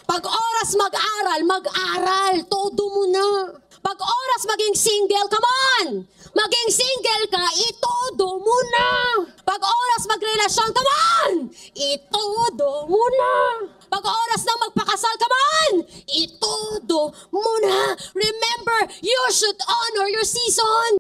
Pag oras mag-aral, mag-aral. Todo mo na. Pag oras maging single, come on! Maging single ka, itodo mo na. Pag oras magrelasyon, come on! Itodo mo na. Pag oras nang magpakasal, come on! Itodo mo na. Remember, you should honor your season.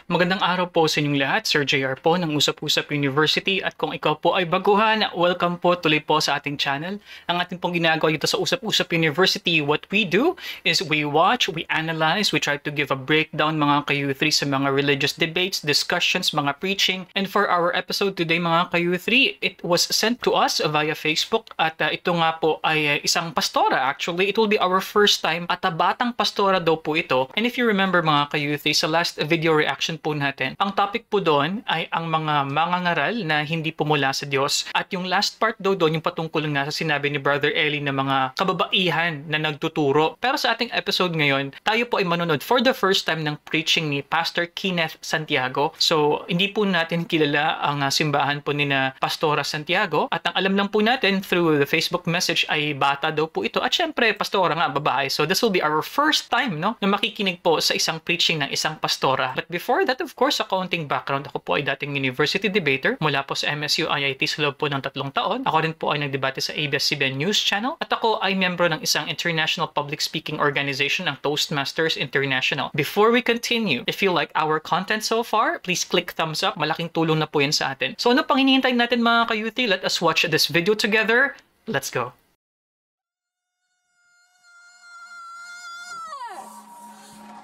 Magandang araw po sa inyong lahat. Sir JR po ng Usap-Usap University, at kung ikaw po ay baguhan, welcome po tuloy po sa ating channel. Ang ating pong ginagawa dito sa Usap-Usap University, what we do is we watch, we analyze, we try to give a breakdown mga ka-U3 sa mga religious debates, discussions, mga preaching. And for our episode today mga ka-U3, it was sent to us via Facebook, at ito nga po ay isang pastora. Actually, it will be our first time at batang pastora daw po ito. And if you remember mga ka-U3, sa last video reaction po natin, ang topic po doon ay ang mga mangangaral na hindi pumula sa Diyos. At yung last part daw doon, yung patungkol nga sa sinabi ni Brother Eli na mga kababaihan na nagtuturo. Pero sa ating episode ngayon, tayo po ay manonood for the first time ng preaching ni Pastor Kenneth Santiago. So, hindi po natin kilala ang simbahan po ni na Pastora Santiago. At ang alam lang po natin through the Facebook message ay bata daw po ito. At syempre, pastora nga, babae. So, this will be our first time, no, na makikinig po sa isang preaching ng isang pastora. But before that, of course, sa kaunting background, ako po ay dating university debater mula po sa MSU IIT sa loob po ng 3 taon. Ako rin po ay nagdebate sa ABS-CBN News Channel, at ako ay miyembro ng isang international public speaking organization, ang Toastmasters International. Before we continue, if you like our content so far, please click thumbs up. Malaking tulong na po yan sa atin. So ano pang hinihintay natin mga ka-UT? Let us watch this video together. Let's go.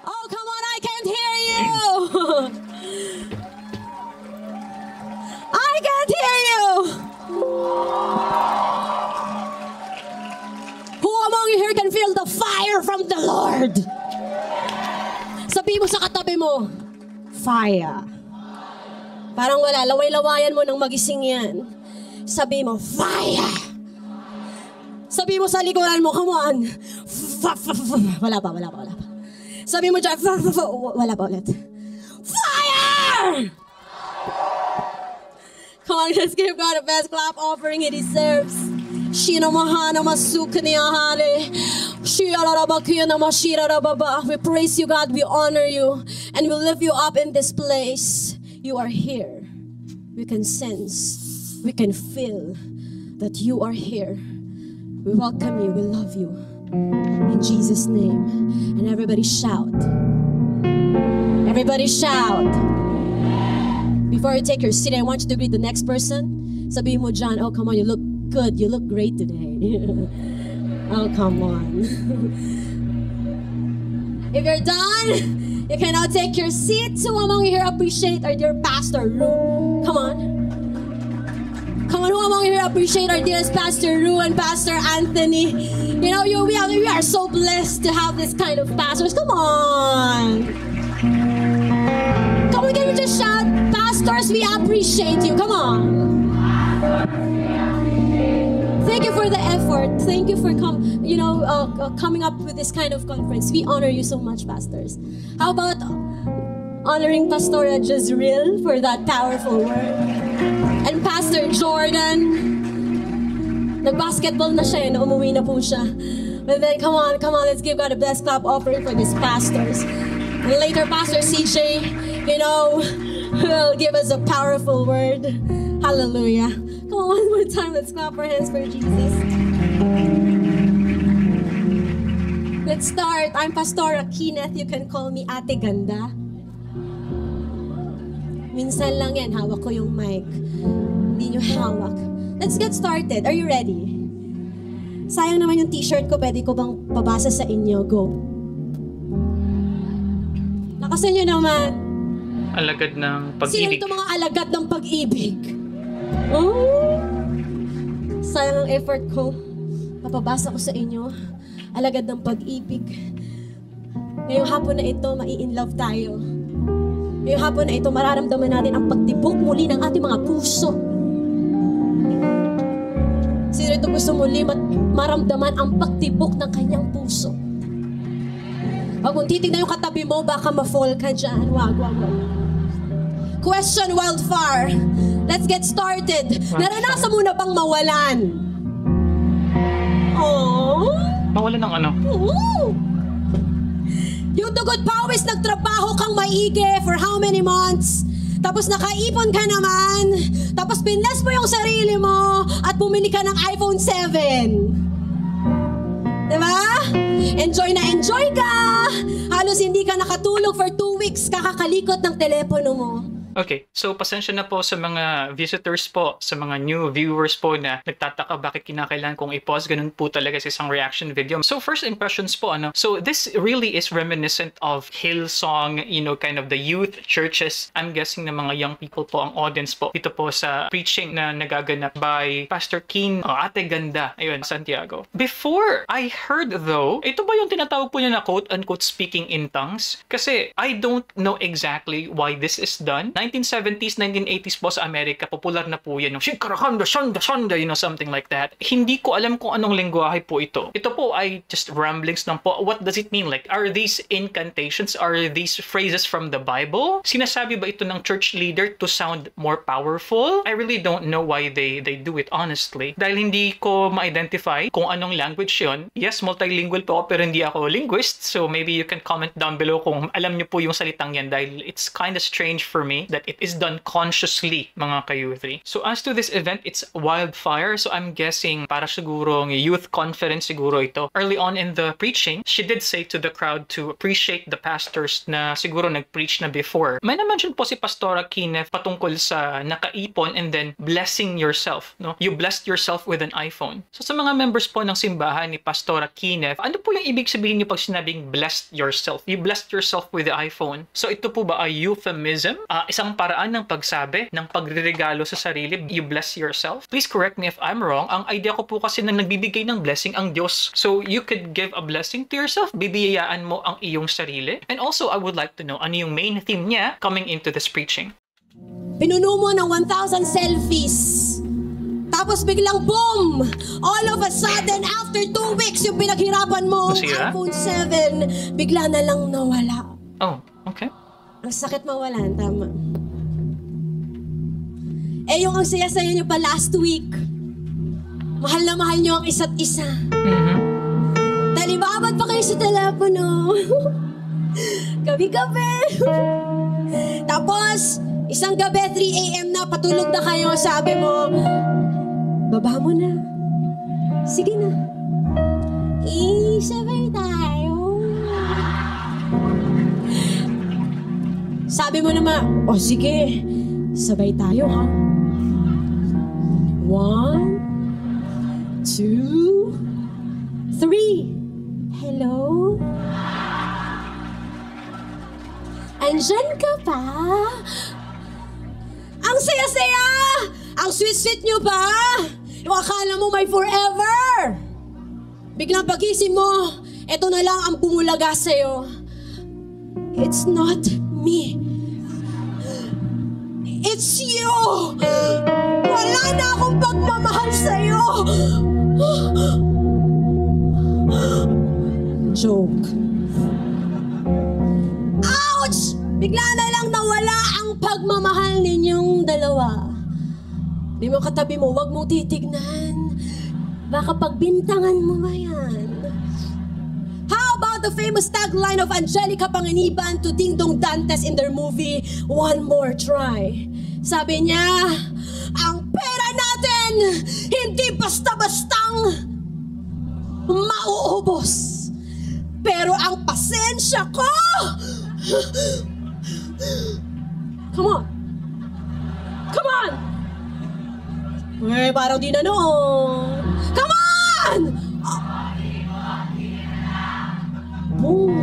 Oh, come on, I can't hear you! I can't hear you! Who among you here can feel the fire from the Lord? Sabi mo sa katabi mo, fire. Parang wala, laway-lawayan mo nang magising yan. Sabi mo, fire. Sabi mo sa likuran mo, come on. Wala pa. Sabi mo dyan, wala pa ulit. Fire! Come on, let's give God a best clap offering He deserves. Shina mahana masuka niyahale. We praise you, God. We honor you. And we lift you up in this place. You are here. We can sense, we can feel that you are here. We welcome you. We love you. In Jesus' name. And everybody shout. Everybody shout. Before you take your seat, I want you to greet the next person. Sabihin mo dyan, oh come on, you look good. You look great today. Oh, come on. If you're done, you can now take your seat. So among you here appreciate our dear Pastor Ru. Come on. Come on, who among you here appreciate our dearest Pastor Ru and Pastor Anthony? You know, we are so blessed to have this kind of pastors. Come on. Come on, can we just shout, pastors, we appreciate you. Come on. Thank you for the effort. Thank you for coming up with this kind of conference. We honor you so much, pastors. How about honoring Pastora Jezreel for that powerful word? And Pastor Jordan, nag-basketball na siya, umuwi na po siya. But then, come on, let's give God a best clap offering for these pastors. And later, Pastor CJ, will give us a powerful word. Hallelujah. Come on, one more time, let's clap our hands for Jesus. Let's start. I'm Pastora Kenneth. You can call me Ate Ganda. Minsan lang yan, hawak ko yung mic. Hindi nyo hawak. Let's get started. Are you ready? Sayang naman yung t-shirt ko. Pwede ko bang pabasa sa inyo? Go. Nakasan nyo naman. Alagad ng pag-ibig. Sino itong mga alagad ng pag-ibig? Oh! Sayang ang effort ko. Papabasa ko sa inyo. Alagad ng pag-ibig. Ngayong hapon na ito, mai-in-love tayo. Ngayong hapon na ito, mararamdaman natin ang pagtibok muli ng ating mga puso. Sino ito gusto muli maramdaman ang pagtibok ng kanyang puso? Pag kung titignan yung katabi mo, baka ma-fall ka dyan. Wag. Question wildfire. Let's get started. Naranasan mo na bang mawalan? Mawala ng ano? Ooh! Yung dugot pawis, nagtrabaho kang maigi for how many months? Tapos nakaipon ka naman. Tapos pinless mo yung sarili mo at bumili ka ng iPhone 7. Diba? Enjoy na enjoy ka. Halos hindi ka nakatulog for 2 weeks kakakalikot ng telepono mo. Okay, so pasensya na po sa mga visitors po, sa mga new viewers po na nagtataka bakit kinakailangan kong i-pause. Ganun po talaga sa isang reaction video. So first impressions po, so this really is reminiscent of Hillsong, kind of the youth churches. I'm guessing na mga young people po ang audience po. Ito po sa preaching na nagaganap by Pastor Keen, Ate Ganda, ayun, Santiago. Before I heard though, ito ba yung tinatawag po niya na quote-unquote speaking in tongues? Kasi I don't know exactly why this is done. 1970s, 1980s po sa Amerika, popular na po yan. Yung shikarakanda, shanda, shanda, something like that. Hindi ko alam kung anong lengguwahe po ito. Ito po ay just ramblings lang po. What does it mean? Like, are these incantations? Are these phrases from the Bible? Sinasabi ba ito ng church leader to sound more powerful? I really don't know why they do it, honestly. Dahil hindi ko ma-identify kung anong language yon. Yes, multilingual po ako, pero hindi ako linguist. So maybe you can comment down below kung alam niyo po yung salitang yan, dahil it's kind of strange for me that it is done consciously, mga ka-youth. So as to this event, it's Wildfire. So I'm guessing para sigurong youth conference siguro ito. Early on in the preaching, she did say to the crowd to appreciate the pastors na siguro nag-preach na before. May na-mention po si Pastora Kenneth patungkol sa nakaipon and then blessing yourself. No? You blessed yourself with an iPhone. So sa mga members po ng simbahan ni Pastora Kenneth, ano po yung ibig sabihin niyo pag sinabing blessed yourself? You blessed yourself with the iPhone. So ito po ba ay euphemism? Isang paraan ng pagsabi, ng pagregalo sa sarili, you bless yourself. Please correct me if I'm wrong. Ang idea ko po kasi na nagbibigay ng blessing ang Diyos. So you could give a blessing to yourself, bibiyayaan mo ang iyong sarili. And also, I would like to know ano yung main theme niya coming into this preaching. Pinuno mo ng 1,000 selfies. Tapos biglang boom! All of a sudden, after 2 weeks, yung pinaghirapan mo, iPhone 7, bigla na lang nawala. Oh, okay. Ang sakit mawalan, tama. Yung ang saya-saya nyo pa last week. Mahal na mahal nyo ang isa't isa. Talibabad pa kayo sa telepono. Gabi-gabi. Tapos, isang gabi, 3 a.m. na, patulog na kayo, sabi mo, baba mo na. Sige na. Sabay tayo. Sabi mo naman, sige, sabay tayo ha. 1, 2, 3. Hello? Andyan ka pa? Ang saya-saya! Ang sweet-sweet nyo pa! Yung akala mo may forever! Biglang pagising mo, eto na lang ang bumulaga sa'yo. It's not me. It's you! Wala na akong pagmamahal sa'yo! Joke. Ouch! Bigla na lang nawala ang pagmamahal ninyong dalawa. Di mo katabi mo, wag mong titignan. Baka pagbintangan mo ba yan? How about the famous tagline of Angelica Panganiban to Ding Dong Dantes in their movie, One More Try? Sabi niya, ang pera natin hindi basta-bastang mauubos. Pero ang pasensya ko, come on. Come on. Parang di na noon. Come on! Boom.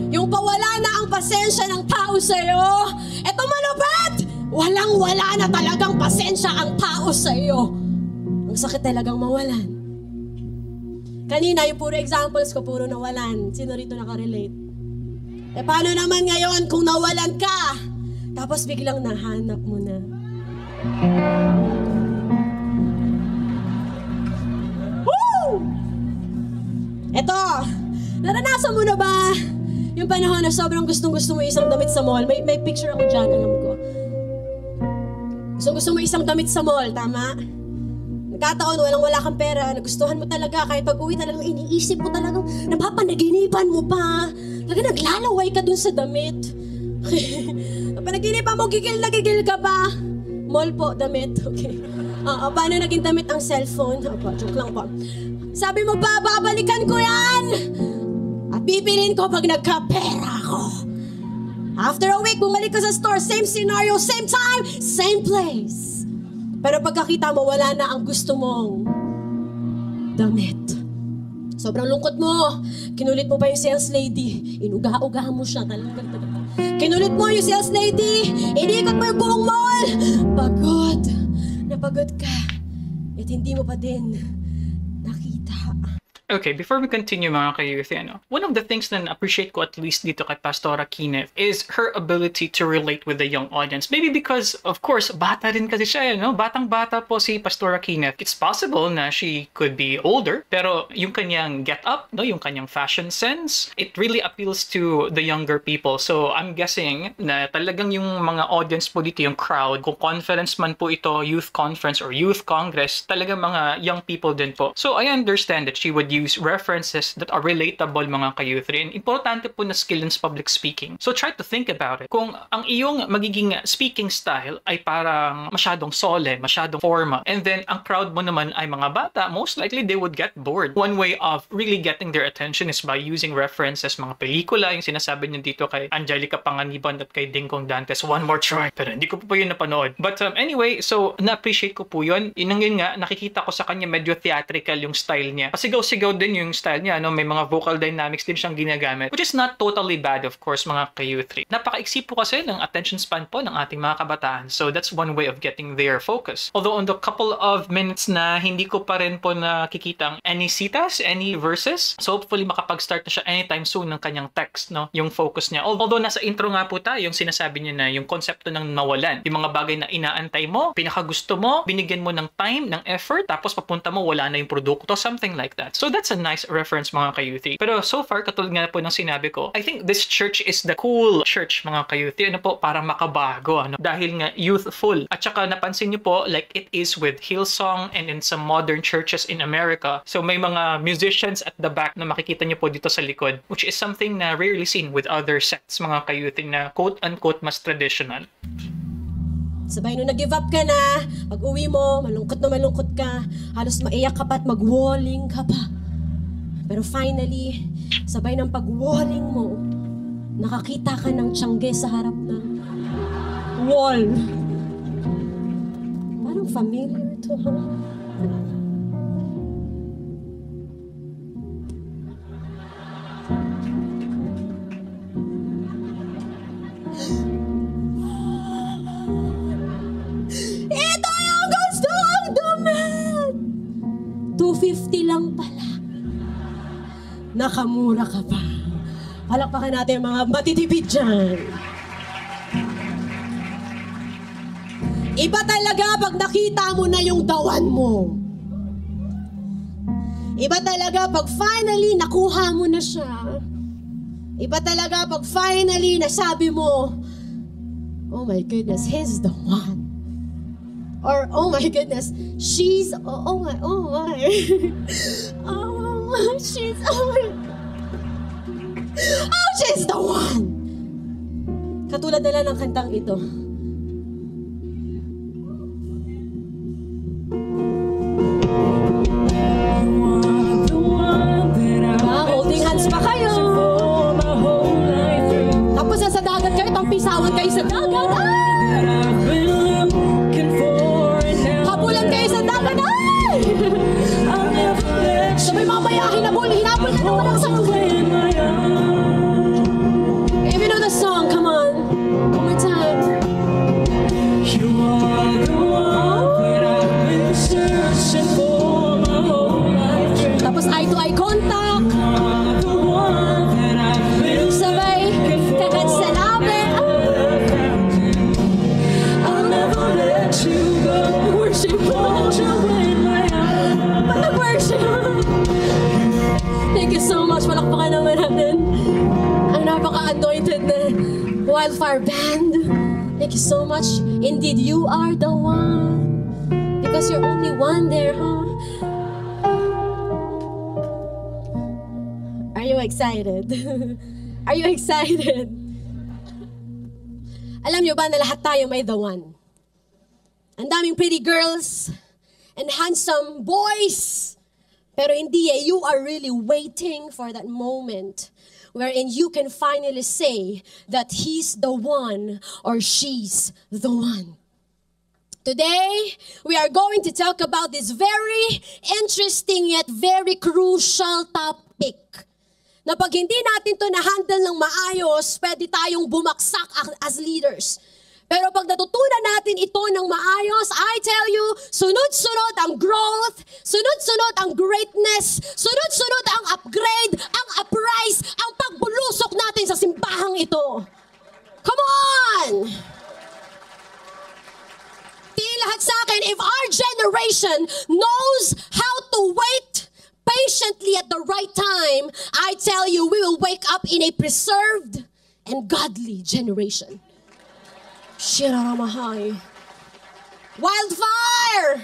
Yung pawala na ang pasensya ng tao sa'yo, eto malupit! Walang-wala na talagang pasensya ang tao sa'yo. Ang sakit talagang mawalan. Kanina, yung puro examples ko, puro nawalan. Sino rito nakarelate? Paano naman ngayon kung nawalan ka? Tapos biglang nahanap mo na. Woo! Eto, naranasan mo na ba yung panahon na sobrang gustong-gusto mo isang damit sa mall? May picture ako dyan, alam ko. Gusto mo isang damit sa mall, tama? pagkakataon, wala kang pera, nagustuhan mo talaga, kahit pag-uwi talagang iniisip mo talagang, napapanaginipan mo pa. Talaga naglalaway ka dun sa damit. Napanaginipan mo, gigil na gigil ka pa. Mall po, damit. Okay. Paano naging damit ang cellphone? Joke lang po. Sabi mo pa, babalikan ko yan! At pipilin ko pag nagkapera ako. After a week, bumalik ka sa store, same scenario, same time, same place. Pero pagkakita mo, wala na ang gusto mong damit. Sobrang lungkot mo. Kinulit mo pa yung sales lady. Inuga-uga mo siya. Kinulit mo yung sales lady. Inikot mo yung buong mall. Pagod. Napagod ka. At hindi mo pa din nakita. Okay, before we continue mga ka-youth, one of the things na na-appreciate ko at least dito kay Pastora Kenneth is her ability to relate with the young audience. Maybe because, of course, bata rin kasi siya, Batang-bata po si Pastora Kenneth. It's possible na she could be older, pero yung kanyang get-up, yung kanyang fashion sense, it really appeals to the younger people. So, I'm guessing na talagang yung mga audience po dito, yung crowd, kung conference man po ito, youth conference or youth congress, talagang mga young people din po. So, I understand that she would use references that are relatable mga ka-youth rin. Importante po na skill in public speaking. So try to think about it. Kung ang iyong magiging speaking style ay parang masyadong solemn, masyadong formal, and then ang crowd mo naman ay mga bata, most likely they would get bored. One way of really getting their attention is by using references, mga pelikula, yung sinasabi niyo dito kay Angelica Panganiban at kay Dingkong Dantes, One More Try. Pero hindi ko po yun napanood. But anyway, so na-appreciate ko po yun. Yun nga, nakikita ko sa kanya medyo theatrical yung style niya. Pasigaw-sigaw din yung style niya, may mga vocal dynamics din siyang ginagamit, which is not totally bad, of course, mga ka-youth. Napaka-iksi po kasi ng attention span po ng ating mga kabataan. So that's one way of getting their focus. Although on the couple of minutes na hindi ko pa rin po nakikita ang any citas, any verses, so hopefully makapag-start na siya anytime soon ng kanyang text, yung focus niya. Although nasa intro nga po tayo, yung sinasabi niya na yung konsepto ng nawalan, yung mga bagay na inaantay mo, pinakagusto mo, binigyan mo ng time, ng effort, tapos papunta mo, wala na yung produkto, something like that. So that's a nice reference mga ka-youth. Pero so far, katulad nga po ng sinabi ko, I think this church is the cool church mga ka-youth. Parang makabago, dahil nga youthful. At saka napansin niyo po, like it is with Hillsong and in some modern churches in America. So may mga musicians at the back na makikita niyo po dito sa likod, which is something na rarely seen with other sects mga ka-youth na quote-unquote mas traditional. Sabay nung nag-give up ka na, pag uwi mo, malungkot ka, halos maiyak ka pa at mag-walling ka pa. Pero finally, sabay ng pag-walling mo, nakakita ka ng tiyangge sa harap ng wall. Parang familiar to, Ito yung gusto kong damit! $250 lang pala. Nakamura ka pa. Palakpakan natin mga matitipid dyan. Iba talaga pag nakita mo na yung dawan mo. Iba talaga pag finally nakuha mo na siya. Iba talaga pag finally nasabi mo, oh my goodness, he's the one. Or, oh my goodness, she's, oh my, she's the one! Katulad na lang ng kantang ito. Holding hands pa kayo. Tapos sa dagat kayo, tampisawan kayo sa dagat. Habulan kayo sa dagat. Sabay mamaya, hinabol na naman ang sayo. If you know the song, come on. One more time. You are the one that I've been searching for my whole life. Tapos eye-to-eye contact. You are the one that I've been sabay, kagad sa labi. I'll never let you go. Worship, hold you in my arms. Pag-worship. Thank you so much. Palakpakan naman natin ang napaka-anointed na Wildfire Band. Thank you so much. Indeed, you are the one. Because you're only one there, huh? excited? Are you excited? Alam niyo ba na lahat tayo may the one? Ang daming pretty girls and handsome boys. Pero hindi you are really waiting for that moment wherein you can finally say that he's the one or she's the one. Today, we are going to talk about this very interesting yet very crucial topic. Na pag hindi natin to na-handle ng maayos, pwede tayong bumaksak as leaders. Pero pag natutunan natin ito ng maayos, I tell you, sunod-sunod ang growth, sunod-sunod ang greatness, sunod-sunod ang upgrade, ang uprise, ang pagbulusok natin sa simbahang ito. Come on! Tingin lahat sa akin, if our generation knows how to wait patiently at the right time, I tell you, we will wake up in a preserved and godly generation. Shiraramahay. Wildfire!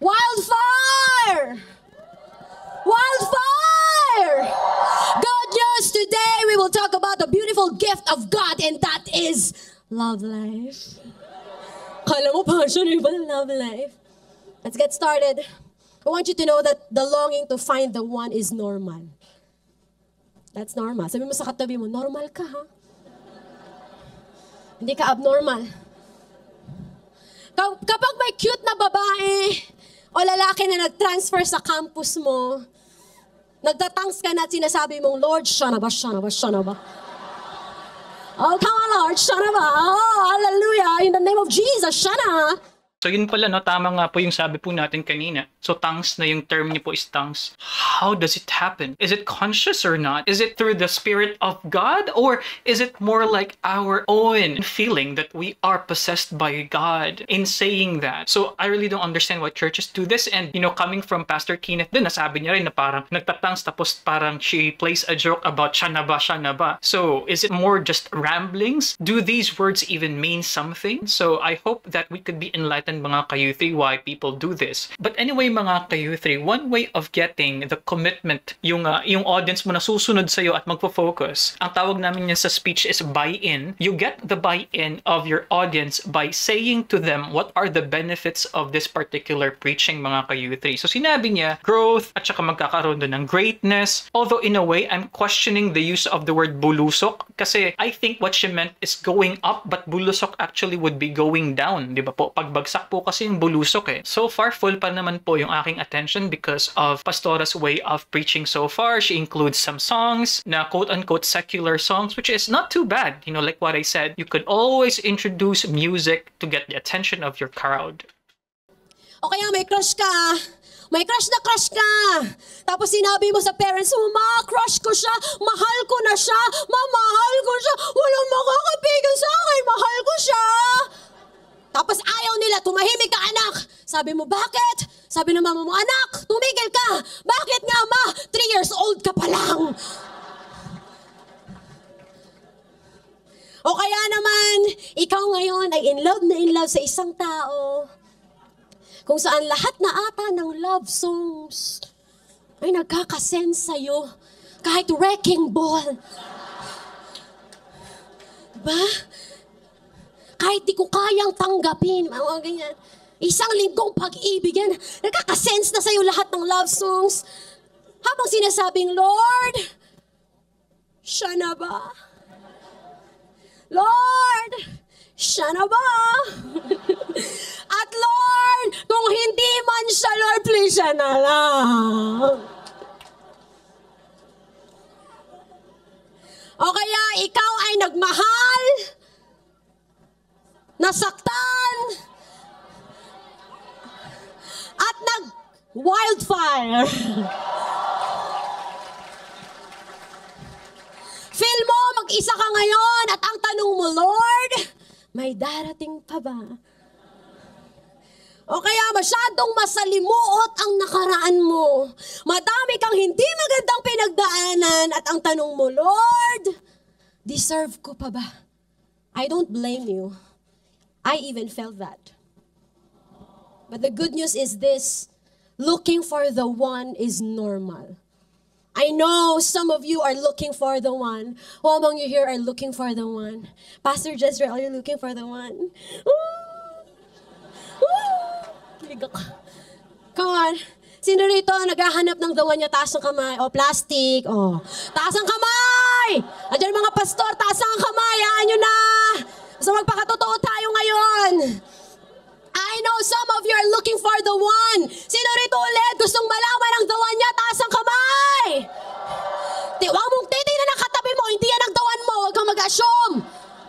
Wildfire! Wildfire! Good news today, we will talk about the beautiful gift of God, and that is love life. Kala mo passion, iba love life. Let's get started. I want you to know that the longing to find the one is normal. That's normal. Sabi mo sa katabi mo, normal ka ha? Hindi ka abnormal. Kapag may cute na babae o lalaki na nag-transfer sa campus mo, nagtatangs ka na at sinasabi mong, Lord, siya na ba, siya na ba, siya na ba? Oh, come on, Lord, siya na ba? Oh, hallelujah, in the name of Jesus, siya na. So yun pala, no, tama nga po yung sabi po natin kanina. So tongues na yung term niyo po is tongues. How does it happen? Is it conscious or not? Is it through the Spirit of God? Or is it more like our own feeling that we are possessed by God in saying that? So I really don't understand why churches do this. And you know, coming from Pastor Kenneth din, nasabi niya rin na parang nagtatangs tapos parang she plays a joke about siya na ba, siya na ba. So is it more just ramblings? Do these words even mean something? So I hope that we could be enlightened mga ka-youth why people do this. But anyway mga ka-youth, one way of getting the commitment, yung audience mo na susunod sa'yo at magpo-focus, ang tawag namin yan sa speech is buy-in. You get the buy-in of your audience by saying to them what are the benefits of this particular preaching mga ka-youth. So sinabi niya, growth at saka magkakaroon doon ng greatness. Although in a way, I'm questioning the use of the word bulusok kasi I think what she meant is going up but bulusok actually would be going down. Di ba po? Pagbagsak po kasi yung bulusok eh. So far, full pa naman po yung aking attention because of Pastora's way of preaching so far. She includes some songs na quote-unquote secular songs, which is not too bad. You know, like what I said, you could always introduce music to get the attention of your crowd. O kaya may crush ka. May crush na crush ka. Tapos sinabi mo sa parents mo, ma, crush ko siya, mahal ko na siya, mamahal ko siya, walang makakapigil sa akin, mahal ko siya. Tapos ayaw nila, tumahimik ka anak. Sabi mo, bakit? Sabi ng mama mo, anak, tumigil ka. Bakit nga ma? 3 years old ka pa lang. O kaya naman, ikaw ngayon ay in love sa isang tao. Kung saan lahat na ata ng love songs ay nagkakasense sa'yo. Kahit wrecking ball. Diba? Kahit di ko kayang tanggapin, mga ganyan. Isang linggong pag-ibig yan. Nagkakasense na sa'yo lahat ng love songs. Habang sinasabing, Lord, siya na ba? Lord, siya na ba? At Lord, kung hindi man siya, Lord, please siya na lang. O kaya ikaw ay nagmahal, nasaktan, at nag-wildfire. Feel mo, mag-isa ka ngayon at ang tanong mo, Lord, may darating pa ba? O kaya masyadong masalimuot ang nakaraan mo. Madami kang hindi magandang pinagdaanan at ang tanong mo, Lord, deserve ko pa ba? I don't blame you. I even felt that. But the good news is this, looking for the one is normal. I I know some of you are looking for the one. Who among you here are looking for the one? Pastor Jezreel, are you looking for the one? Come on. Sino rito naghahanap ng the one niya? Taas ng kamay. O, plastic. O, taas ang kamay! Andiyan mga pastor, taas ang kamay. Hayaan nyo na. So magpakatotoo tayo ngayon. I know some of you are looking for the one. Sino rito ulit gustong malaman ang the one niya? Taas ang kamay! Huwag mong titignan ng katabi mo. Hindi yan ang the one mo. Huwag kang mag-assume.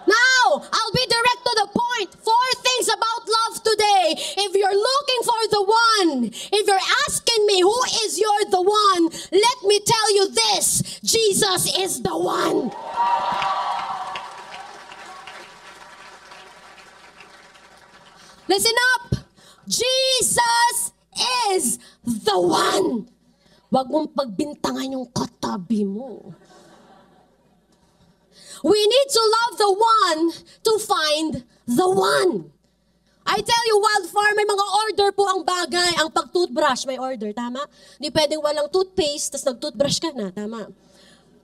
Now, I'll be direct to the point. 4 things about love today. If you're looking for the one, if you're asking me who is the one, let me tell you this. Jesus is the one. Listen up. Jesus is the one. Huwag mong pagbintangan yung katabi mo. We need to love the one to find the one. I tell you, Wildfire, may mga order po ang bagay. Ang pag-toothbrush, may order, tama? Hindi pwedeng walang toothpaste, tapos nag-toothbrush ka na, tama?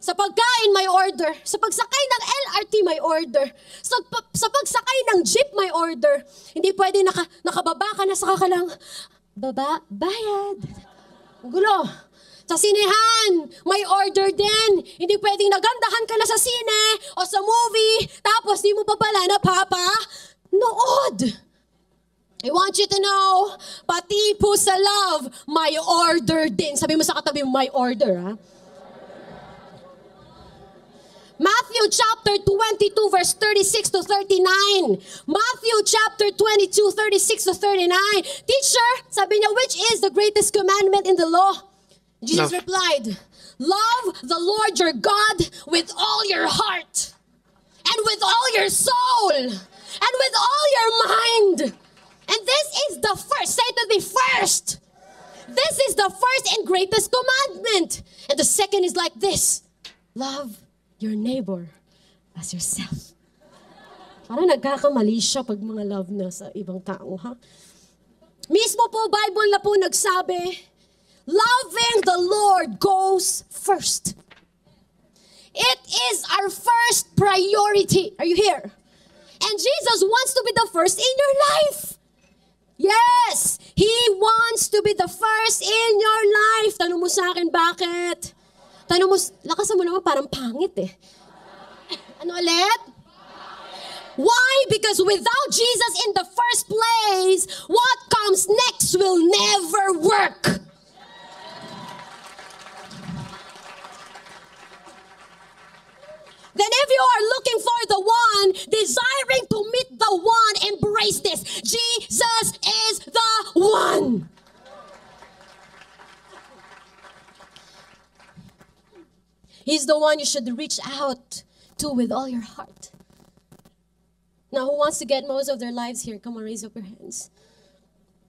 Sa pagkain, may order. Sa pagsakay ng LRT, may order. Sa pagsakay ng jeep, may order. Hindi pwedeng nakababa ka na, saka ka lang, bayad. Gulo. Sa sinehan, may order din. Hindi pwedeng nagandahan ka na sa sine o sa movie, tapos di mo pa pala nood. I want you to know, pati po sa love, may order din. Sabi mo sa katabi mo, may order, ha? Matthew chapter 22 verse 36 to 39. Matthew chapter 22, 36 to 39. Teacher, sabi niya, which is the greatest commandment in the law? Jesus replied, love the Lord your God with all your heart, and with all your soul, and with all your mind. And this is the first, say to me, first. This is the first and greatest commandment. And the second is like this, love your neighbor as yourself. Parang nagkakamali siya pag mga love na sa ibang tao, ha? Mismo po, Bible na po nagsabi, loving the Lord goes first. It is our first priority. Are you here? And Jesus wants to be the first in your life. Yes, He wants to be the first in your life. Tanong mo sa akin, bakit? Tanong mo, lakasan mo naman, parang pangit eh. Ano ulit? Why? Because without Jesus in the first place, what comes next will never work. Then if you are looking for the one, desiring to meet the one, embrace this. Jesus is the one. He's the one you should reach out to with all your heart. Now, who wants to get most of their lives here? Come on, raise up your hands.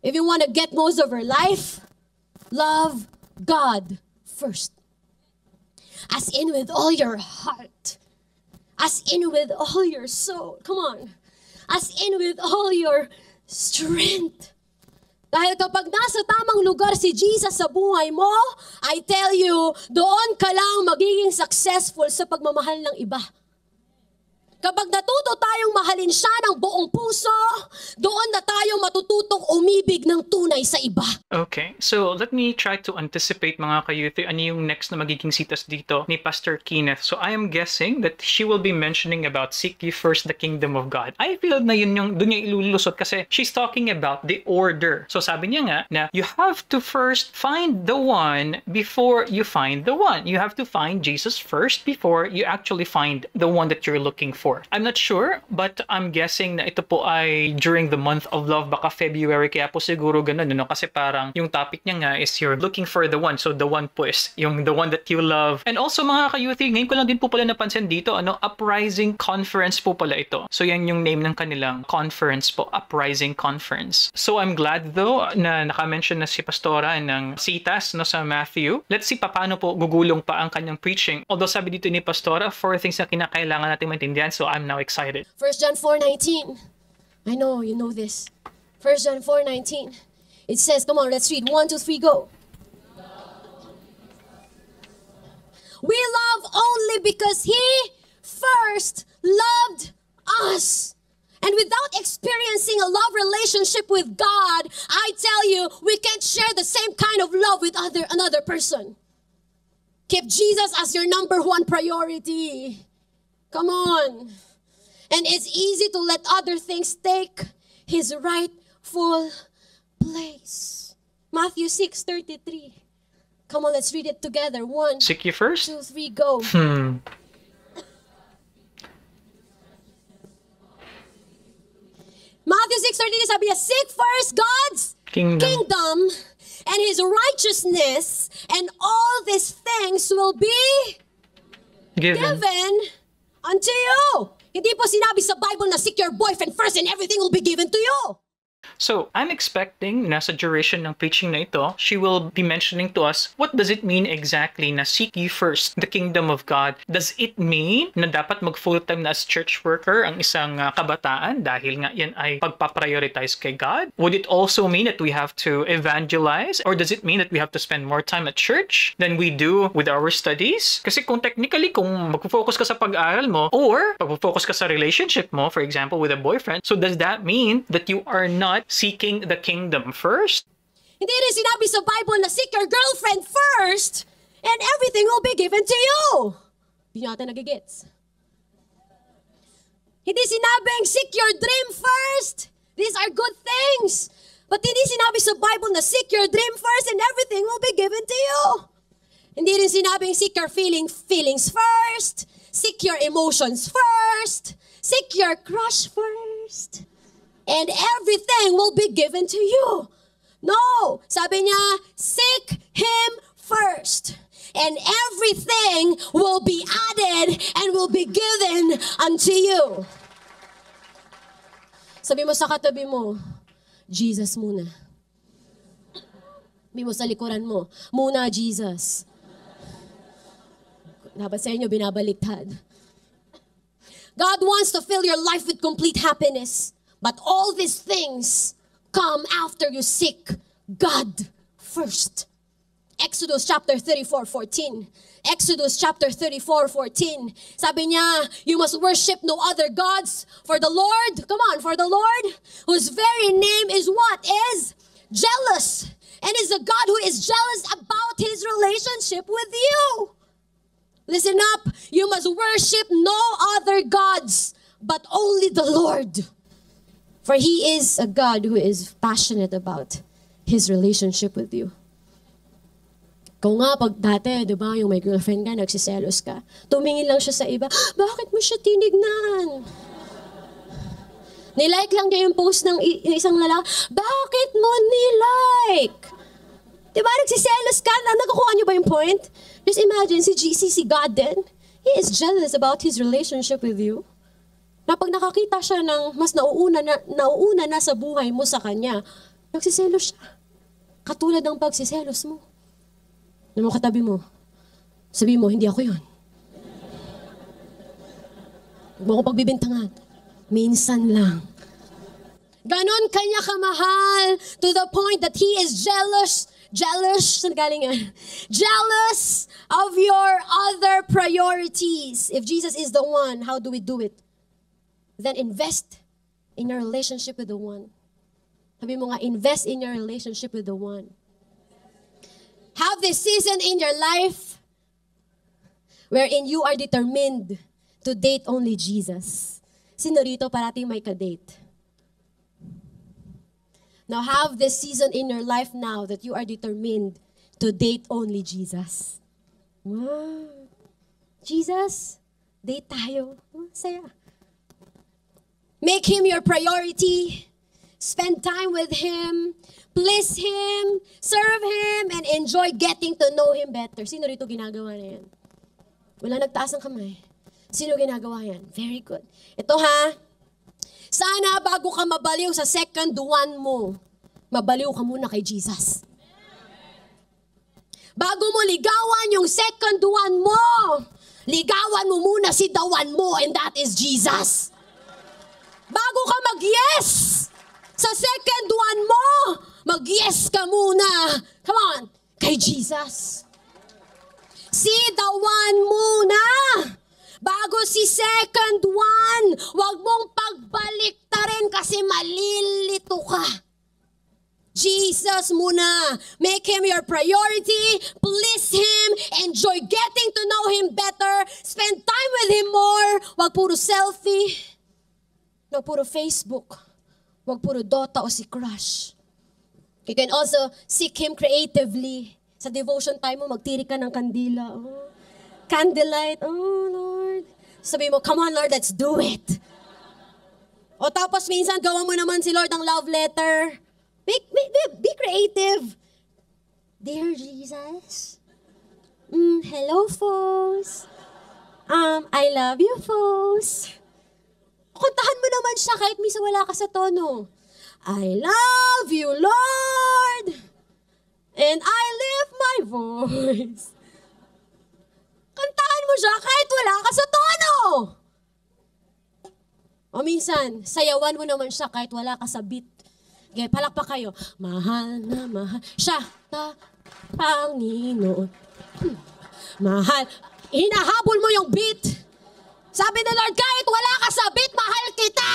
If you want to get most of your life, love God first. As in with all your heart. As in with all your soul. Come on. As in with all your strength. Dahil kapag nasa tamang lugar si Jesus sa buhay mo, I tell you, doon ka lang magiging successful sa pagmamahal ng iba. Kapag natuto tayong mahalin siya ng buong puso, doon na tayo matututong umibig ng tunay sa iba. Okay, so let me try to anticipate mga kayuthi, ano yung next na magiging sitas dito ni Pastor Kenneth. So I am guessing that she will be mentioning about seek ye first the kingdom of God. I feel na yun yung doon niya ilulusot kasi she's talking about the order. So sabi niya nga na you have to first find the one before you find the one. You have to find Jesus first before you actually find the one that you're looking for. I'm not sure, but I'm guessing na ito po ay during the month of love, baka February, kaya po siguro ganun, no? Kasi parang yung topic niya nga is you're looking for the one. So the one po is yung the one that you love. And also mga kayuthi, ngayon ko lang din po pala napansin dito, Uprising Conference po pala ito. So yan yung name ng kanilang conference po, Uprising Conference. So I'm glad though na nakamention na si Pastora ng sitas no, sa Matthew. Let's see paano po gugulong pa ang kanyang preaching. Although sabi dito ni Pastora, 4 things na kinakailangan natin maintindihan. So I'm now excited. 1 John 4:19. I know, you know this. 1 John 4:19. It says, come on, let's read. 1, 2, 3, go. We love only because He first loved us. And without experiencing a love relationship with God, I tell you, we can't share the same kind of love with another person. Keep Jesus as your number one priority. Come on. And it's easy to let other things take His rightful place. Matthew 6:33. Come on, let's read it together. 1, Seek ye first? 2, 3, go. Matthew 6:33 sabi niya, seek first God's kingdom and His righteousness, and all these things will be given unto you. Hindi po sinabi sa Bible na seek your boyfriend first and everything will be given to you. So, I'm expecting nasa duration ng preaching na ito, she will be mentioning to us, what does it mean exactly na seek ye first the kingdom of God? Does it mean na dapat mag-full-time na as church worker ang isang kabataan dahil nga yan ay pagpaprioritize kay God? Would it also mean that we have to evangelize? Or does it mean that we have to spend more time at church than we do with our studies? Kasi kung technically, kung mag-focus ka sa pag-aaral mo or mag-focus ka sa relationship mo, for example, with a boyfriend, so does that mean that you are not seeking the kingdom first? Hindi rin sinabi sa Bible na seek your girlfriend first and everything will be given to you. Hindi natin nagigets. Hindi sinabing seek your dream first. These are good things. But hindi sinabi sa Bible na seek your dream first and everything will be given to you. Hindi rin sinabing seek your feelings first. Seek your emotions first. Seek your crush first. And everything will be given to you. No! Sabi niya, seek Him first. And everything will be added and will be given unto you. Sabi mo sa katabi mo, Jesus muna. Sabi mo sa likuran mo, muna Jesus. Dapat sa inyo, binabaliktad. God wants to fill your life with complete happiness. But all these things come after you seek God first. Exodus chapter 34:14. Exodus chapter 34:14. Sabi niya, you must worship no other gods, for the Lord, come on, for the Lord, whose very name is what? Is jealous. And is a God who is jealous about His relationship with you. Listen up, you must worship no other gods, but only the Lord. For He is a God who is passionate about His relationship with you. Kung nga, pag dati, di ba, yung may girlfriend ka, nagsiselos ka, tumingin lang siya sa iba, bakit mo siya tinignan? Nilike lang niya yung post ng isang lalaki, bakit mo nilike? Di ba, nagsiselos ka, nakukuha niyo ba yung point? Just imagine, si God din, He is jealous about His relationship with you. Na pag nakakita siya ng mas nauuna na sa buhay mo sa Kanya, nagsiselos siya. Katulad ng pagsiselos mo. Ano mo katabi mo? Sabi mo, hindi ako yun. Huwag mo ko pagbibintangan. Minsan lang. Ganon kanya kamahal to the point that He is jealous. Saan galing yan? Jealous of your other priorities. If Jesus is the one, how do we do it? Then invest in your relationship with the one. Sabi mo nga, invest in your relationship with the one. Have this season in your life wherein you are determined to date only Jesus. Sino rito parating may ka-date? Now have this season in your life now that you are determined to date only Jesus. Wow. Jesus, date tayo. Saya. Make Him your priority. Spend time with Him. Please Him. Serve Him. And enjoy getting to know Him better. Sino rito ginagawa na yan? Wala nagtaas ng kamay. Sino ginagawa yan? Very good. Ito ha. Sana bago ka mabaliw sa second one mo, mabaliw ka muna kay Jesus. Bago mo ligawan yung second one mo, ligawan mo muna si the one mo, and that is Jesus. Bago ka mag-yes sa second one mo, mag-yes ka muna. Come on, kay Jesus. Si the one muna. Bago si second one. Huwag mong pagbalik ta rin kasi malilito ka. Jesus muna. Make Him your priority. Please Him. Enjoy getting to know Him better. Spend time with Him more. Huwag puro selfie. Huwag puro Facebook. Huwag puro Dota o si Crush. You can also seek Him creatively. Sa devotion time mo, magtiri ka ng kandila. Oh. Candlelight. Oh, Lord. Sabi mo, come on, Lord, let's do it. O tapos minsan, gawa mo naman si Lord ang love letter. Be creative. Dear Jesus. Hello, folks. I love you, folks. Kuntahan mo naman siya kahit minsan wala ka sa tono. I love you, Lord. And I lift my voice. Kantahan mo siya kahit wala ka sa tono. O minsan, sayawan mo naman siya kahit wala ka sa beat. Okay, palakpak kayo. Mahal na mahal siya na Panginoon. Mahal. Hinahabol mo yung beat. Sabi ni Lord, kahit wala ka sa beat, mahal kita.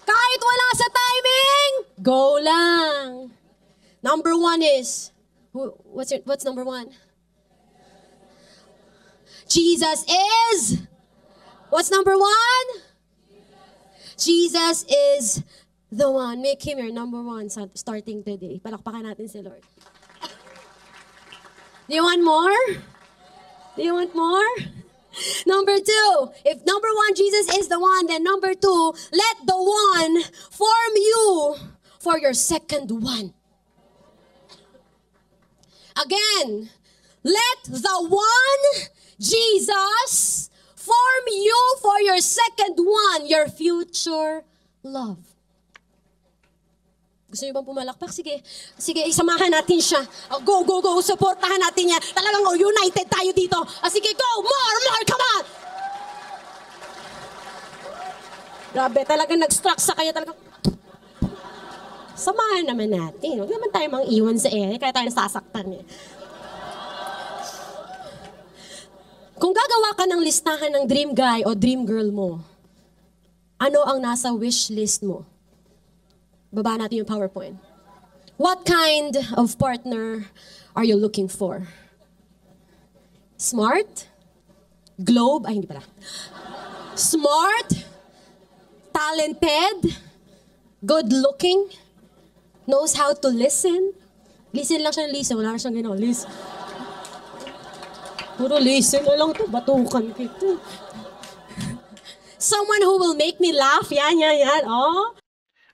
Kahit wala sa timing, go lang. Number one is, what's number one? Jesus is, what's number one? Jesus is the one. Make Him your number one starting today. Palakpakan natin si Lord. Do you want more? Do you want more? Number two, if number one, Jesus is the one, then number two, let the one form you for your second one. Again, let the one, Jesus, form you for your second one, your future love. Gusto niyo bang pumalakpak? Sige, isamahan natin siya. Go, supportahan natin yan. Talagang united tayo dito. Sige, go, more, come on! Grabe, talagang nag-struck sa kanya. Talagang, samahan naman natin. Huwag naman tayo mang iwan sa kaya tayo nasasaktan eh. Kung gagawa ka ng listahan ng dream guy o dream girl mo, ano ang nasa wish list mo? Baba natin yung PowerPoint. What kind of partner are you looking for? Smart? Globe? Ay, hindi pala. Smart? Talented? Good-looking? Knows how to listen? Listen lang siya ng listen. Wala na siyang gano'n. Listen. Puro listen na lang ito. Batukan kita. Someone who will make me laugh. Yan. Oh.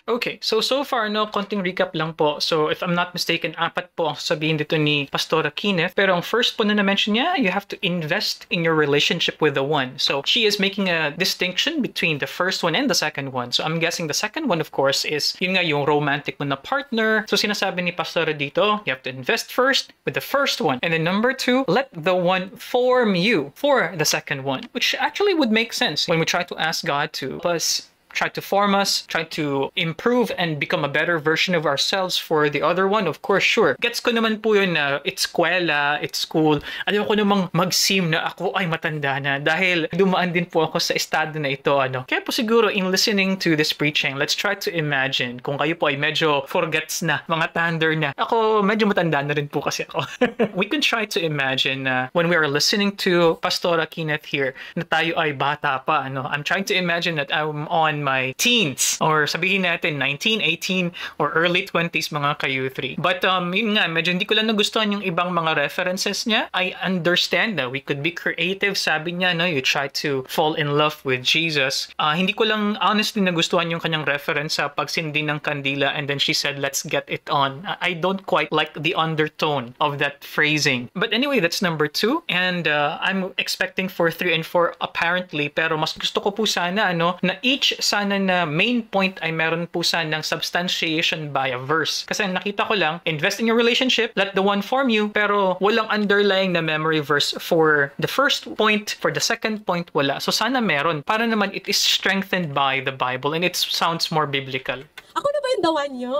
Okay, so far, no, konting recap lang po. So, if I'm not mistaken, 4 po ang sabihin dito ni Pastora Kenneth. Pero ang first po na na-mention niya, you have to invest in your relationship with the one. So, she is making a distinction between the first one and the second one. So, I'm guessing the second one, of course, is yun nga yung romantic mo na partner. So, sinasabi ni Pastora dito, you have to invest first with the first one. And then number 2, let the one form you for the second one. Which actually would make sense when we try to ask God to plus try to form us, try to improve and become a better version of ourselves for the other one. Of course, sure. Gets ko naman po yun na it's eskwela, it's school. Alam ko namang mag-seem na ako ay matanda na dahil dumaan din po ako sa estado na ito. Kaya po siguro in listening to this preaching, let's try to imagine kung kayo po ay medyo forgets na, mga thunder na. Ako, medyo matanda na rin po kasi ako. We can try to imagine when we are listening to Pastora Kenneth here na tayo ay bata pa. I'm trying to imagine that I'm on my teens or sabihin natin 19, 18 or early 20s mga ka-U3. But yun nga, medyo hindi ko lang nagustuhan yung ibang mga references niya. I understand that we could be creative. Sabi niya, you try to fall in love with Jesus. Hindi ko lang honestly nagustuhan yung kanyang reference sa pagsindi ng kandila and then she said, let's get it on. I don't quite like the undertone of that phrasing. But anyway, that's number 2. And I'm expecting for 3 and 4 apparently. Pero mas gusto ko po sana na each sana na main point ay meron po sanang substantiation by a verse. Kasi nakita ko lang, invest in your relationship, let the one form you, pero walang underlying na memory verse for the first point, for the second point, wala. So sana meron, para naman it is strengthened by the Bible and it sounds more biblical. Ako na ba yung dawan nyo?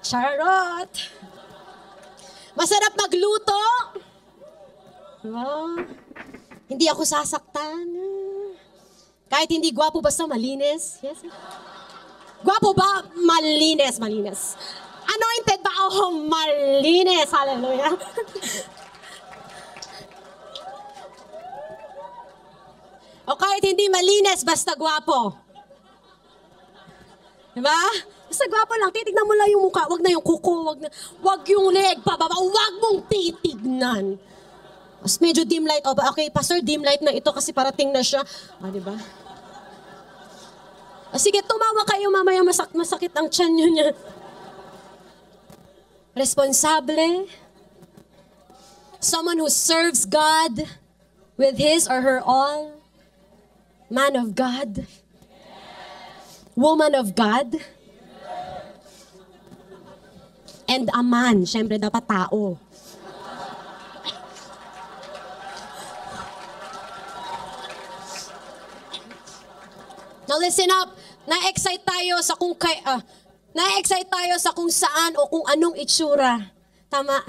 Charot! Masarap magluto. Diba? Hindi ako sasaktan. Kahit hindi gwapo, basta malinis. Yes. Gwapo ba? Malinis, malinis. Anointed ba? Oh, malinis. Hallelujah. O kahit hindi malinis, basta gwapo. Diba? Basta gwapo lang, titignan mo lang yung mukha, wag na yung kuko, wag yung leg pababa, wag mong titignan. Mas medyo dim light, okay, pastor, dim light na ito kasi parating na siya. Diba? Sige, tumawa kayo mamaya, masakit ang tiyan nyo niya. Responsable. Someone who serves God with his or her all. Man of God. Woman of God. And a man. Siyempre, dapat tao. Now listen up. Na-excite tayo sa na-excite tayo sa kung saan o kung anong itsura. Tama.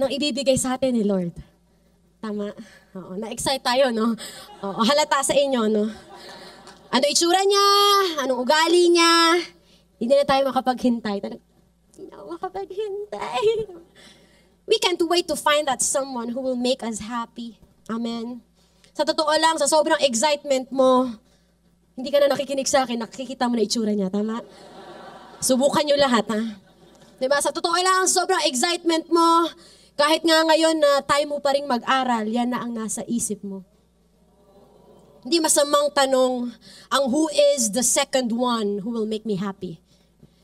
Nang ibibigay sa atin ni Lord. Tama. Oo, na-excite tayo, no? Oo, halata sa inyo, no? Ano itsura niya? Anong ugali niya? Hindi na tayo makapaghintay. Hindi na makapaghintay. We can't wait to find that someone who will make us happy. Amen. Sa totoo lang, sa sobrang excitement mo, hindi ka na nakikinig sa akin, nakikita mo na itsura niya, tama? Subukan niyo lahat, ha? Diba? Sa totoo lang, sobrang excitement mo, kahit nga ngayon na time mo pa rin mag-aral, yan na ang nasa isip mo. Hindi masamang tanong ang who is the second one who will make me happy.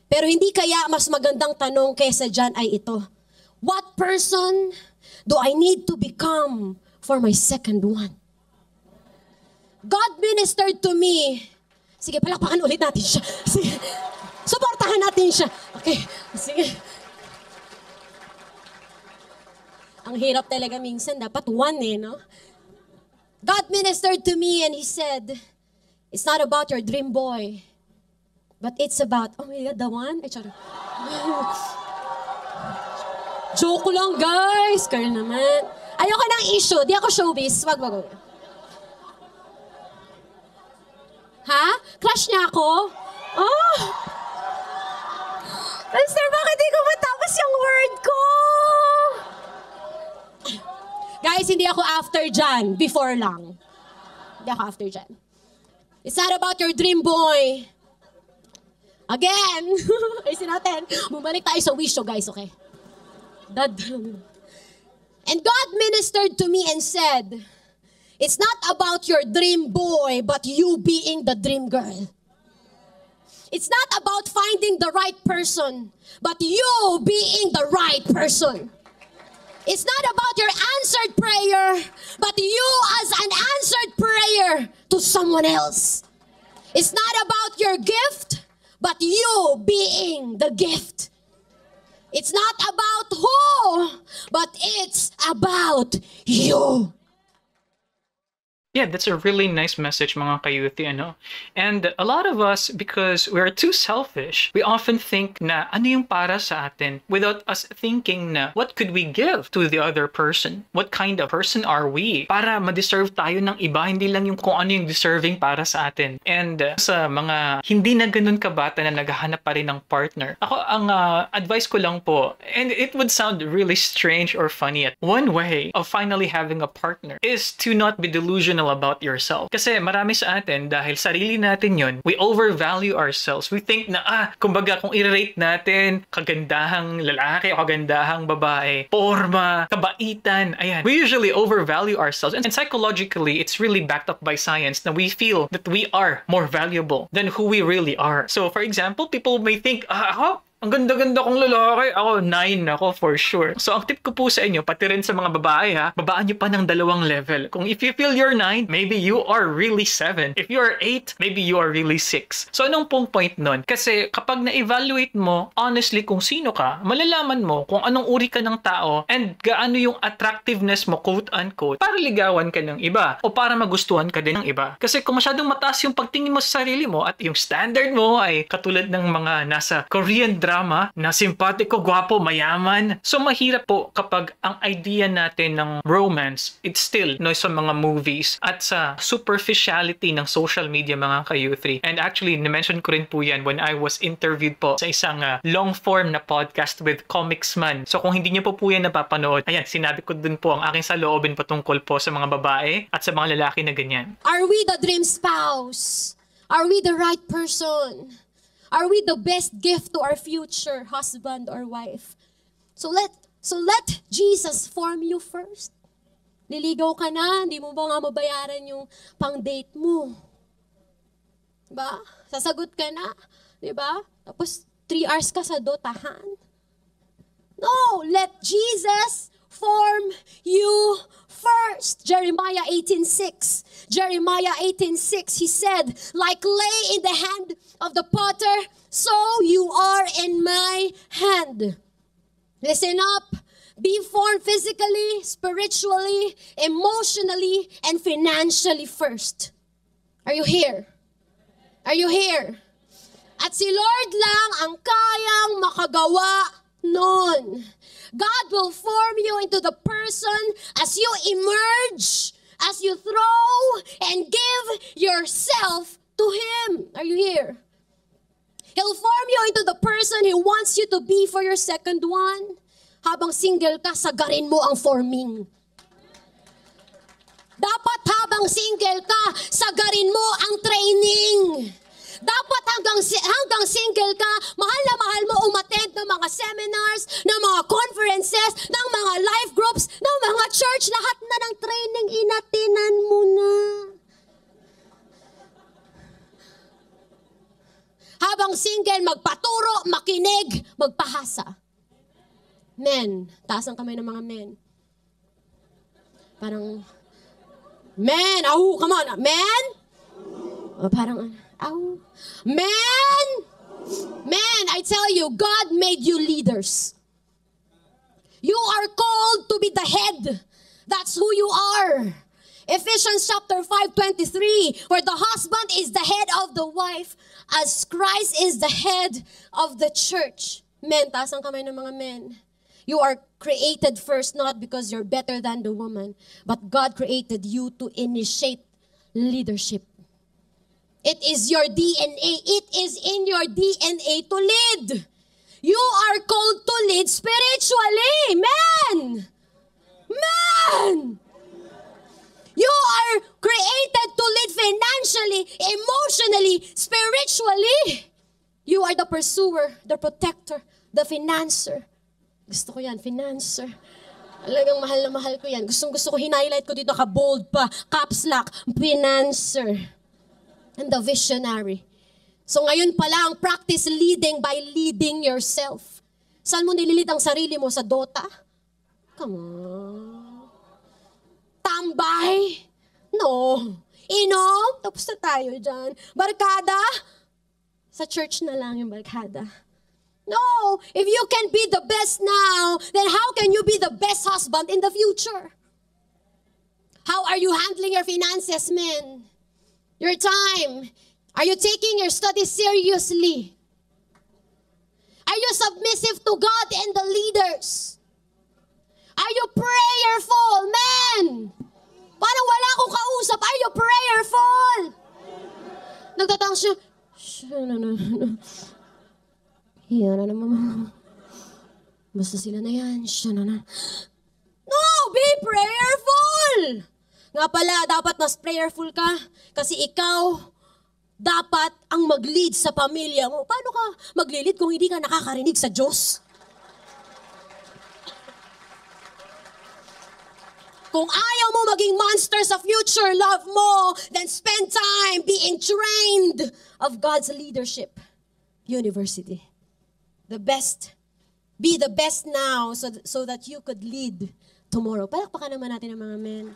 Pero hindi kaya mas magandang tanong kaysa dyan ay ito. What person do I need to become for my second one? God ministered to me. Sige, palakpakan ulit natin siya. Sige, suportahan natin siya. Okay, sige. Ang hirap talaga minsan, dapat one no? God ministered to me and He said, it's not about your dream boy, but it's about, oh my God, the one? Ay, charot. Joke lang, guys. Kayo naman. Ayoko ng issue. Di ako showbiz. Wag. Ha? Crush niya ako? Oh! Pastor, bakit di ko matapos yung word ko? Guys, hindi ako after dyan. Before lang. Hindi ako after dyan. It's not about your dream boy. Again. Ayusin natin. Bumalik tayo sa wisho, guys, okay? And God ministered to me and said, it's not about your dream boy, but you being the dream girl. It's not about finding the right person, but you being the right person. It's not about your answered prayer, but you as an answered prayer to someone else. It's not about your gift, but you being the gift. It's not about who, but it's about you. Yeah, that's a really nice message, mga kayuthi, ano? And a lot of us, because we're too selfish, we often think na ano yung para sa atin without us thinking na what could we give to the other person? What kind of person are we? Para ma-deserve tayo ng iba, hindi lang yung kung ano yung deserving para sa atin. And sa mga hindi na ganun kabata na naghahanap pa rin ng partner, ako ang advice ko lang po, and it would sound really strange or funny, one way of finally having a partner is to not be delusional about yourself. Kasi marami sa atin, dahil sarili natin yun, we overvalue ourselves. We think na, kumbaga kung i-rate natin, kagandahang lalaki o kagandahang babae, forma, kabaitan, ayan. We usually overvalue ourselves. And psychologically, it's really backed up by science na we feel that we are more valuable than who we really are. So, for example, people may think, ako, ang ganda-ganda kong lalaki. Ako, 9 ako for sure. So, ang tip ko po sa inyo, pati rin sa mga babae ha, babaan nyo pa ng 2 level. Kung if you feel you're 9, maybe you are really 7. If you are 8, maybe you are really 6. So, anong pong point nun? Kasi kapag na-evaluate mo, honestly, kung sino ka, malalaman mo kung anong uri ka ng tao and gaano yung attractiveness mo, quote-unquote, para ligawan ka ng iba o para magustuhan ka din ng iba. Kasi kung masyadong mataas yung pagtingin mo sa sarili mo at yung standard mo ay katulad ng mga nasa Korean drama, drama na simpatiko, gwapo, mayaman. So mahirap po kapag ang idea natin ng romance, it's still sa mga movies at sa superficiality ng social media mga ka-U3. And actually, na-mention ko rin po yan when I was interviewed po sa isang long form na podcast with Comicsman. So kung hindi niyo po yan napapanood, ayan, sinabi ko dun po ang aking saloobin patungkol po sa mga babae at sa mga lalaki na ganyan. Are we the dream spouse? Are we the right person? Are we the best gift to our future husband or wife? So let Jesus form you first. Liligaw ka na, hindi mo ba nga mabayaran yung pang-date mo? Diba? Sasagot ka na, diba? Tapos 3 hours ka sa dotahan. No, let Jesus form you first. Jeremiah 18:6. Jeremiah 18:6, he said, like clay in the hand of the potter, so you are in my hand. Listen up. Be formed physically, spiritually, emotionally, and financially first. Are you here? Are you here? At si Lord lang ang kayang makagawa nun. God will form you into the person as you emerge, as you throw and give yourself to Him. Are you here? He'll form you into the person He wants you to be for your second one. Habang single ka, sagarin mo ang forming. Dapat habang single ka, sagarin mo ang training. Dapat hanggang single ka, mahal na mahal mo umattend ng mga seminars, ng mga conferences, ng mga life groups, ng mga church, lahat na ng training inatinan mo na. Habang single, magpaturo, makinig, magpahasa. Men, taas ang kamay ng mga men. Parang, men, come on, men? O parang, men, I tell you, God made you leaders. You are called to be the head. That's who you are. Ephesians chapter 5:23, where the husband is the head of the wife, as Christ is the head of the church. Men, taas ang kamay ng mga men. You are created first, not because you're better than the woman, but God created you to initiate leadership. It is your DNA. It is in your DNA to lead. You are called to lead spiritually. Man! You are created to lead financially, emotionally, spiritually. You are the pursuer, the protector, the financer. Gusto ko yan, financer. Talagang mahal na mahal ko yan. Gusto ko, hinighlight ko dito, ka-bold pa, caps lock, financer. And the visionary. So ngayon pala ang practice leading by leading yourself. Saan mo nililid ang sarili mo? Sa Dota? Come on. Tambay? No. Inom? Tapos na tayo dyan. Barkada? Sa church na lang yung barkada. No, if you can be the best now, then how can you be the best husband in the future? How are you handling your finances, men? Your time? Are you taking your studies seriously? Are you submissive to God and the leaders? Are you prayerful, men? Parang wala akong kausap. Are you prayerful? Nagtatang siya. Yan na naman. Basta sila na yan. No! Be prayerful! Nga pala, dapat mas prayerful ka. Kasi ikaw, dapat ang mag-lead sa pamilya mo. Paano ka mag-lead kung hindi ka nakakarinig sa Diyos? Kung ayaw mo maging monster sa future love mo, then spend time being trained of God's leadership university. The best. Be the best now so that you could lead tomorrow. Palakpakan naman natin ang mga men.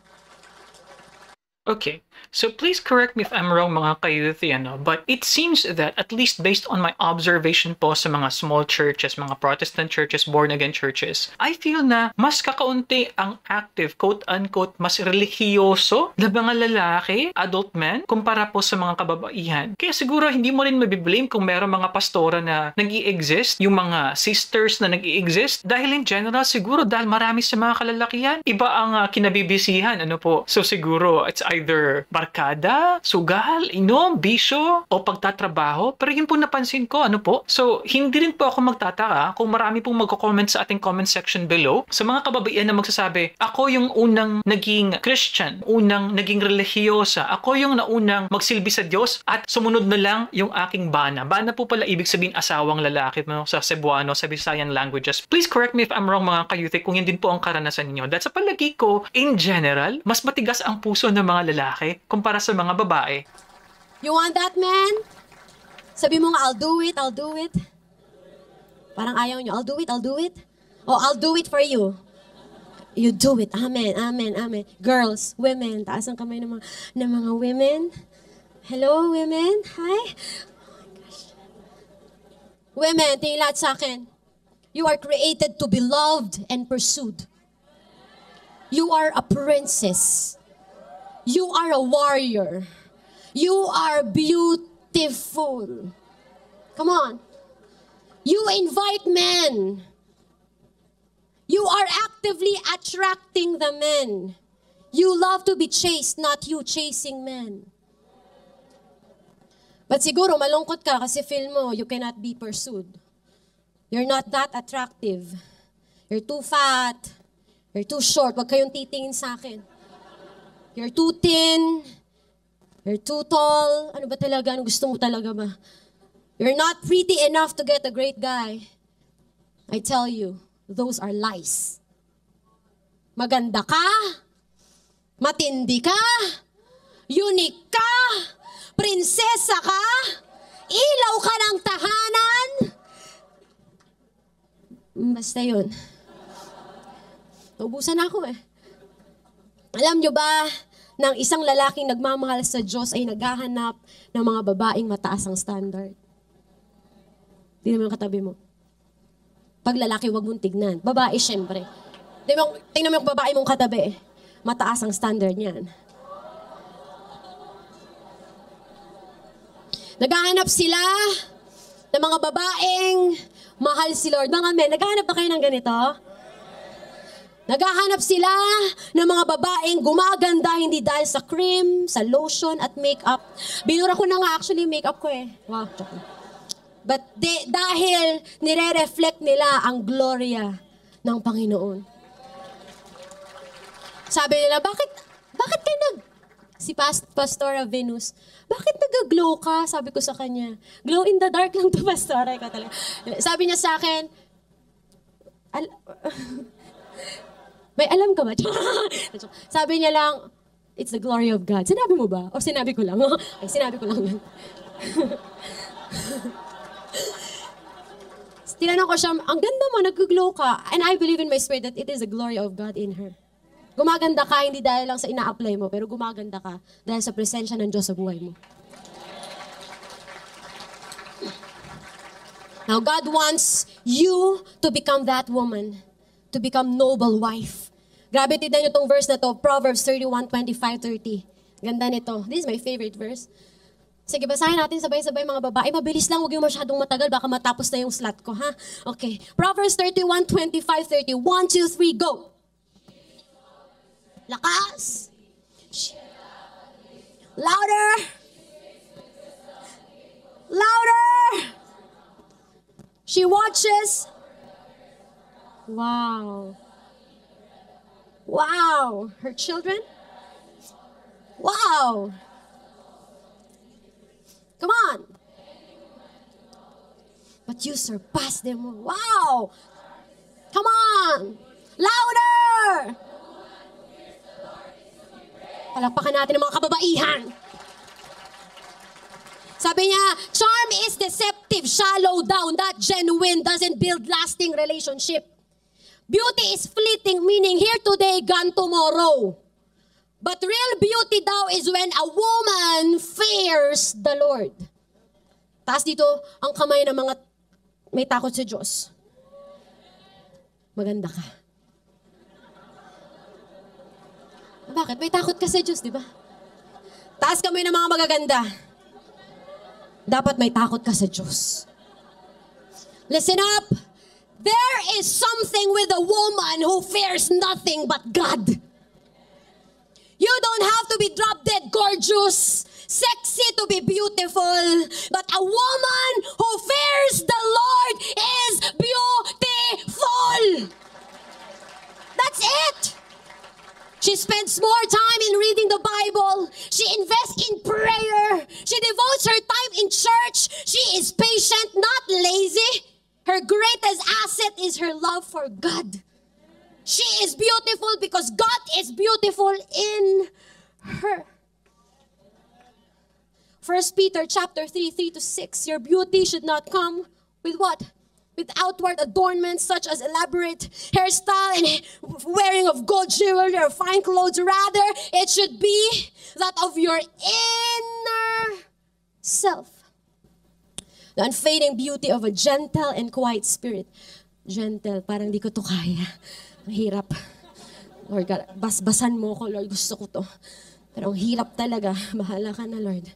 Okay, so please correct me if I'm wrong mga ka-youth, but it seems that at least based on my observation po sa mga small churches, mga Protestant churches, born-again churches, I feel na mas kakaunti ang active, quote-unquote, mas relihiyoso na mga lalaki, adult men, kumpara po sa mga kababaihan. Kaya siguro hindi mo rin mabiblame kung meron mga pastora na nag-i-exist, yung mga sisters na nag-i-exist, dahil in general, siguro dahil marami sa mga kalalakihan, iba ang kinabibisihan, po. So siguro, it's either barkada, sugal, inom, bisyo, o pagtatrabaho. Pero yun po napansin ko, po. So, hindi rin po ako magtataka kung marami pong magko-comment sa ating comment section below sa mga kababaihan na magsasabi, ako yung unang naging Christian, unang naging relihiyosa, ako yung naunang magsilbi sa Diyos at sumunod na lang yung aking bana. Bana po pala ibig sabihin asawang lalaki sa Cebuano, sa Visayan languages. Please correct me if I'm wrong mga kayutik kung yun din po ang karanasan niyo. Dahil sa palagi ko, in general, mas matigas ang puso ng mga lalaki kumpara sa mga babae. You want that, man? Sabi mo nga, I'll do it, I'll do it. Parang ayaw nyo, I'll do it, I'll do it. Oh, I'll do it for you. You do it. Amen, amen, amen. Girls, women, taas ang kamay ng mga women. Hello, women. Hi. Oh my gosh. Women, tingin lahat sa akin. You are created to be loved and pursued. You are a princess. You are a warrior. You are beautiful. Come on. You invite men. You are actively attracting the men. You love to be chased, not you chasing men. But siguro malungkot ka kasi feel mo you cannot be pursued. You're not that attractive. You're too fat. You're too short. Huwag kayong titingin sa akin. You're too thin. You're too tall. Ano ba talaga? Ano gusto mo talaga ba? You're not pretty enough to get a great guy. I tell you, those are lies. Maganda ka. Matindi ka. Unique ka. Prinsesa ka. Ilaw ka ng tahanan. Basta yun. Naubusan ako eh. Alam nyo ba, ng isang lalaking nagmamahal sa Diyos ay naghahanap ng mga babaeng mataas ang standard. Tingnan mo yung katabi mo. Pag lalaki, huwag mong tignan. Babae, syempre. Tingnan mo yung babae mong katabi. Mataas ang standard niyan. Naghahanap sila ng mga babaeng mahal si Lord. Mga men, naghahanap ba kayo ng ganito? Naghahanap sila ng mga babaeng gumaganda hindi dahil sa cream, sa lotion at makeup. Binura ko na nga actually makeup ko eh. Wow. But dahil nire-reflect nila ang gloria ng Panginoon. Sabi nila, bakit kayo si Pastora Venus, bakit nag-glow ka? Sabi ko sa kanya, glow in the dark lang to, Pastora. Sabi niya sa akin, may alam ka ba? Sabi niya lang, it's the glory of God. Sinabi mo ba? O sinabi ko lang? Ay, sinabi ko lang yun. Tinanong ko siya, ang ganda mo, nag-glow ka. And I believe in my spirit that it is the glory of God in her. Gumaganda ka, hindi dahil lang sa ina-apply mo, pero gumaganda ka dahil sa presensya ng Diyos sa buhay mo. Now, God wants you to become that woman, to become noble wife. Grabe, tignan nyo itong verse na to, Proverbs 31:25-30. Ganda nito. This is my favorite verse. Sige, basahin natin sabay-sabay mga babae. Mabilis lang, huwag yung masyadong matagal, baka matapos na yung slot ko, ha? Okay. Proverbs 31:25-30. 1, 2, 3, go! Lakas! Louder! Louder! She watches. Wow. Wow. Her children? Wow. Come on. But you surpass them. Wow. Come on. Louder. Palakpakan natin ang mga kababaihan. Sabi niya, charm is deceptive, shallow down, not genuine, doesn't build lasting relationship. Beauty is fleeting, meaning here today, gone tomorrow. But real beauty daw is when a woman fears the Lord. Taas dito ang kamay ng mga may takot sa Diyos. Maganda ka. Bakit? May takot ka sa Diyos, di ba? Taas kamay ng mga magaganda. Dapat may takot ka sa Diyos. Listen up. There is something with a woman who fears nothing but God. You don't have to be drop-dead gorgeous, sexy to be beautiful. But a woman who fears the Lord is beautiful. That's it. She spends more time in reading the Bible. She invests in prayer. She devotes her time in church. She is patient, not lazy. Her greatest asset is her love for God. She is beautiful because God is beautiful in her. 1 Peter chapter 3:3-6. Your beauty should not come with what? With outward adornments such as elaborate hairstyle and wearing of gold jewelry or fine clothes. Rather, it should be that of your inner self. The unfading beauty of a gentle and quiet spirit. Gentle, parang di ko to kaya. Mahirap. Lord God, basbasan mo ko, Lord. Gusto ko to. Pero ang hirap talaga. Bahala ka na, Lord.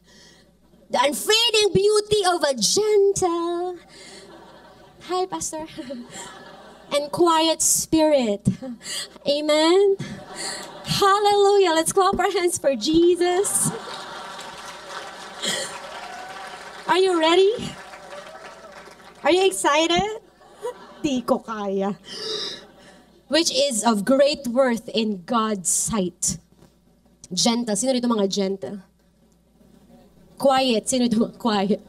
The unfading beauty of a gentle, hi, Pastor, and quiet spirit. Amen. Hallelujah. Let's clap our hands for Jesus. Are you ready? Are you excited? Di ko kaya. Which is of great worth in God's sight. Gentle. Sino dito mga gentle? Quiet. Sino dito mga quiet?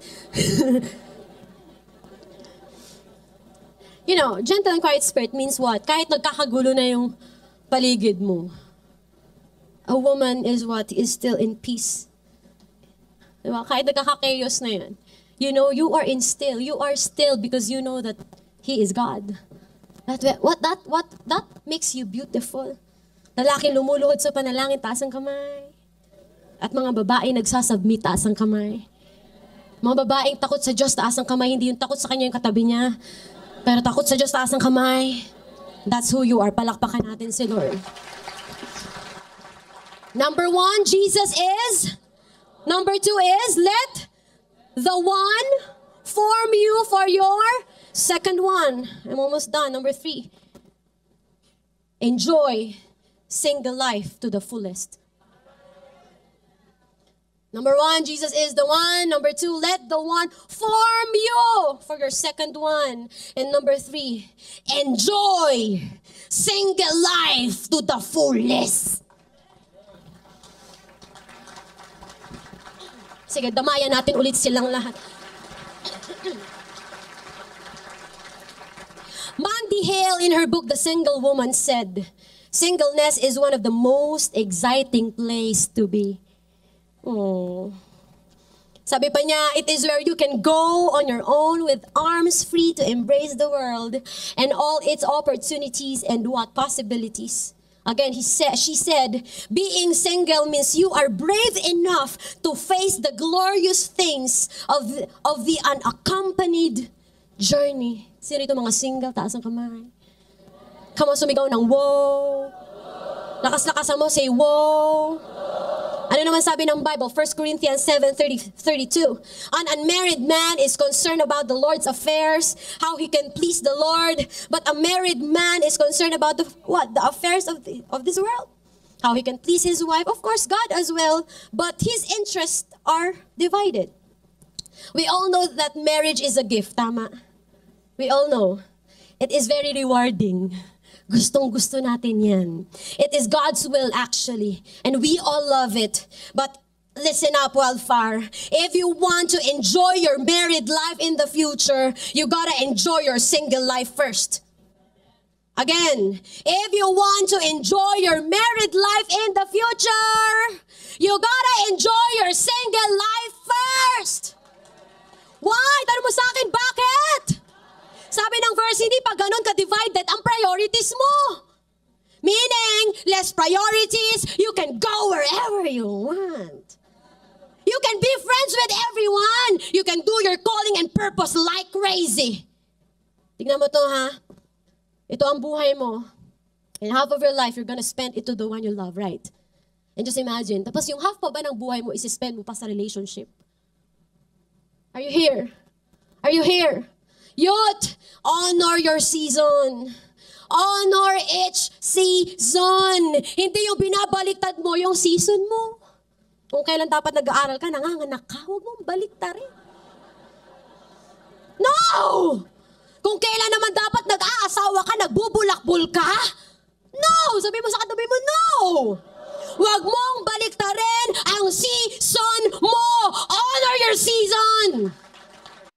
You know, gentle and quiet spirit means what? Kahit nagkakagulo na yung paligid mo, a woman is what? Is still in peace. Diba? Kahit nagkaka-chaos na yan. You know, you are in still. You are still because you know that He is God. That makes you beautiful. Lalaking lumuluhod sa panalangin, taas ang kamay. At mga babae nagsasubmit, taas ang kamay. Mga babaeng takot sa Diyos, taas ang kamay. Hindi yung takot sa kanya yung katabi niya. Pero takot sa Diyos, taas ang kamay. That's who you are. Palakpakan natin si Lord. Number 1, Jesus is. Number 2 is, let the one form you for your second one. I'm almost done. Number 3. Enjoy single life to the fullest. Number 1, Jesus is the one. Number 2, let the one form you for your second one. And number 3, enjoy single life to the fullest. Sige, damayan natin ulit silang lahat. Mandy Hale, in her book, The Single Woman, said, singleness is one of the most exciting place to be. Oh. Sabi pa niya, it is where you can go on your own with arms free to embrace the world and all its opportunities and what possibilities. Again, she said, being single means you are brave enough to face the glorious things of the unaccompanied journey. Sino ito mga single? Taas ang kamay. Come on, sumigaw ng wow. Lakas-lakasan mo, say wow. Ano naman sabi ng Bible? 1 Corinthians 7:32. An unmarried man is concerned about the Lord's affairs, how he can please the Lord. But a married man is concerned about the affairs of this world. How he can please his wife. Of course, God as well. But his interests are divided. We all know that marriage is a gift, tama? We all know. It is very rewarding. Gustong-gusto natin yan. It is God's will actually. And we all love it. But listen up, Wildfire. If you want to enjoy your married life in the future, you gotta enjoy your single life first. Again, if you want to enjoy your married life in the future, you gotta enjoy your single life first. Why? Tanong mo sa akin, bakit? Sabi ng verse, hindi pa ganun ka-divided ang priorities mo. Meaning, less priorities, you can go wherever you want. You can be friends with everyone. You can do your calling and purpose like crazy. Tignan mo to, ha? Ito ang buhay mo. And half of your life, you're gonna spend it to the one you love, right? And just imagine, tapos yung half pa ba ng buhay mo, isi-spend mo pa sa relationship? Are you here? Are you here? Youth, honor your season. Honor each season. Hindi yung binabaliktad mo yung season mo. Kung kailan dapat nag-aaral ka, nanganganak ka, huwag mong baliktarin. No! Kung kailan naman dapat nag-aasawa ka, nagbubulakbul ka? No! Sabi mo sa katabi mo, no! Huwag mong baliktarin ang season mo! Honor your season!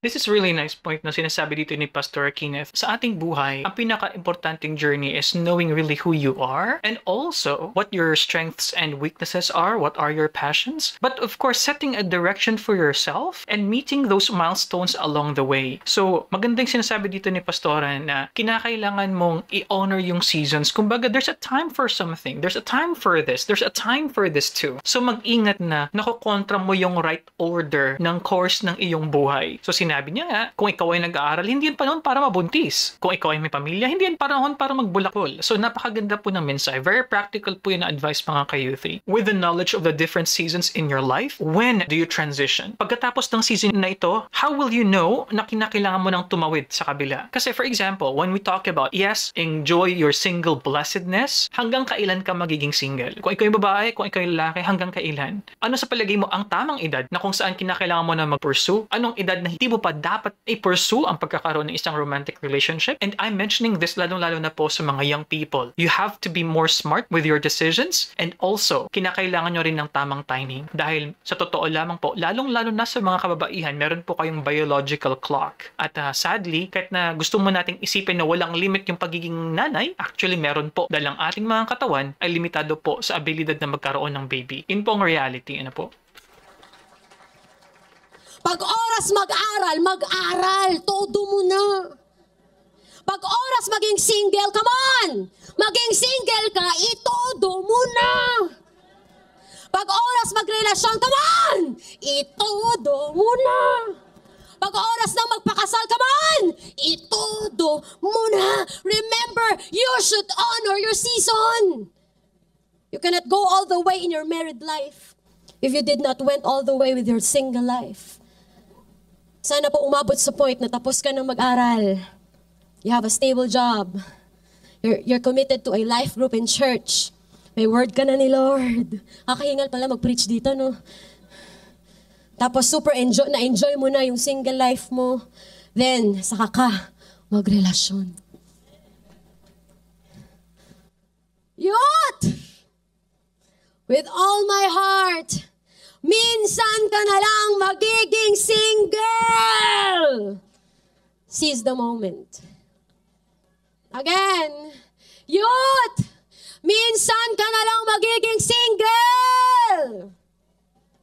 This is a really nice point na sinasabi dito ni Pastor Kenneth. Sa ating buhay, ang pinaka-importanting journey is knowing really who you are and also what your strengths and weaknesses are, what are your passions. But of course, setting a direction for yourself and meeting those milestones along the way. So, magandang sinasabi dito ni Pastora na kinakailangan mong i-honor yung seasons. Kumbaga, there's a time for something. There's a time for this. There's a time for this too. So, mag-ingat na nakokontra mo yung right order ng course ng iyong buhay. So, sinabi niya nga, kung ikaw ay nag-aaral, hindi yan panahon para mabuntis. Kung ikaw ay may pamilya, hindi yan panahon para magbulakol. So, napakaganda po ng mensahe. Very practical po yung advice mga ka-youth. With the knowledge of the different seasons in your life, when do you transition? Pagkatapos ng season na ito, how will you know na kinakailangan mo ng tumawid sa kabila? Kasi for example, when we talk about, yes, enjoy your single blessedness, hanggang kailan ka magiging single? Kung ikaw yung babae, kung ikaw yung lalaki, hanggang kailan? Ano sa palagay mo ang tamang edad na kung saan kinakailangan mo na mag-pursue? Anong edad na hindi mo pa dapat i-pursue ang pagkakaroon ng isang romantic relationship? And I'm mentioning this lalong-lalo na po sa mga young people. You have to be more smart with your decisions and also, kinakailangan nyo rin ng tamang timing. Dahil sa totoo lamang po, lalong-lalo na sa mga kababaihan, meron po kayong biological clock. At sadly, kahit na gusto mo nating isipin na walang limit yung pagiging nanay, actually meron po. Dahil ang ating mga katawan ay limitado po sa abilidad na magkaroon ng baby. Yun po ang reality. Ano po? Pag oras mag-aral, mag-aral. Todo mo na. Pag oras maging single, come on! Maging single ka, itodo mo na. Pag oras magrelasyon, come on! Itodo mo na. Pag oras na magpakasal, come on! Itodo mo na. Remember, you should honor your season. You cannot go all the way in your married life if you did not went all the way with your single life. Sana po umabot sa point na tapos ka na mag-aral. You have a stable job. You're committed to a life group in church. May word ka na ni Lord. Kakahingal pala mag-preach dito, no? Tapos super enjoy mo na yung single life mo. Then, saka ka magrelasyon. Youth! With all my heart, minsan ka na lang magiging single. Seize the moment. Again, youth, minsan ka na lang magiging single.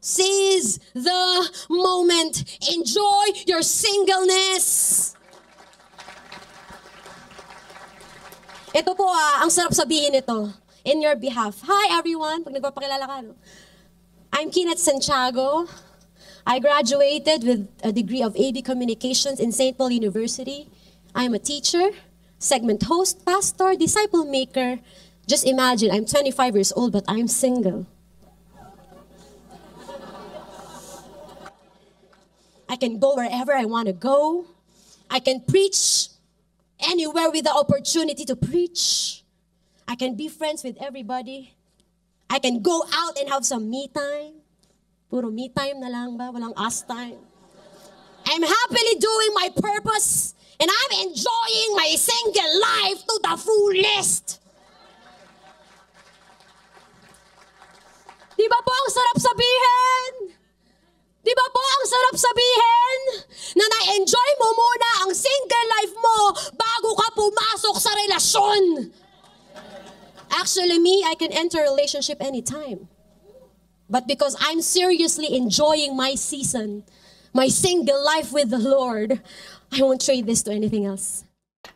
Seize the moment. Enjoy your singleness. Ito po ang sarap sabihin ito. In your behalf. Hi everyone, pag nagpapakilala ka, no? I'm Kenneth Santiago. I graduated with a degree of AV Communications in St. Paul University. I'm a teacher, segment host, pastor, disciple maker. Just imagine, I'm 25 years old, but I'm single. I can go wherever I want to go. I can preach anywhere with the opportunity to preach. I can be friends with everybody. I can go out and have some me time. Puro me time na lang ba? Walang us time. I'm happily doing my purpose and I'm enjoying my single life to the fullest. Di ba po ang sarap sabihin? Di ba po ang sarap sabihin na na-enjoy mo muna ang single life mo bago ka pumasok sa relasyon? Actually, me, I can enter a relationship anytime. But because I'm seriously enjoying my season, my single life with the Lord, I won't trade this to anything else.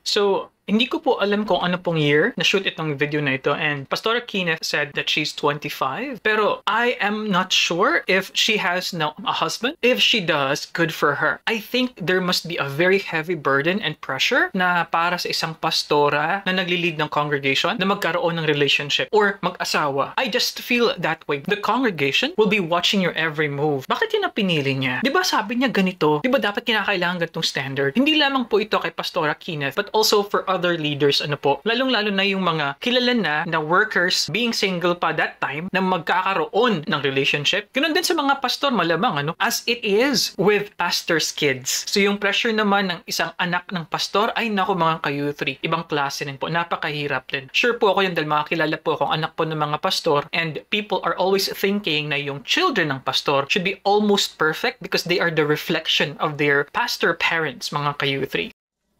So, Hindi ko po alam kung ano pong year na shoot itong video na ito, and Pastora Kenneth said that she's 25. Pero I am not sure if she has now a husband. If she does, good for her. I think there must be a very heavy burden and pressure na para sa isang pastora na naglilid ng congregation na magkaroon ng relationship or mag-asawa. I just feel that way. The congregation will be watching your every move. Bakit yun ang pinili niya? Diba sabi niya ganito? Diba dapat kinakailangan ganitong standard? Hindi lamang po ito kay Pastora Kenneth, but also for other leaders, lalong-lalo na yung mga kilala na workers being single pa that time na magkakaroon ng relationship. Ganun din sa mga pastor, malamang, as it is with pastors' kids. So yung pressure naman ng isang anak ng pastor, ay naku mga ka-U3, ibang klase rin po, napakahirap din. Sure po ako yun dahil makakilala po akong anak po ng mga pastor, and people are always thinking na yung children ng pastor should be almost perfect because they are the reflection of their pastor parents, mga ka-U3.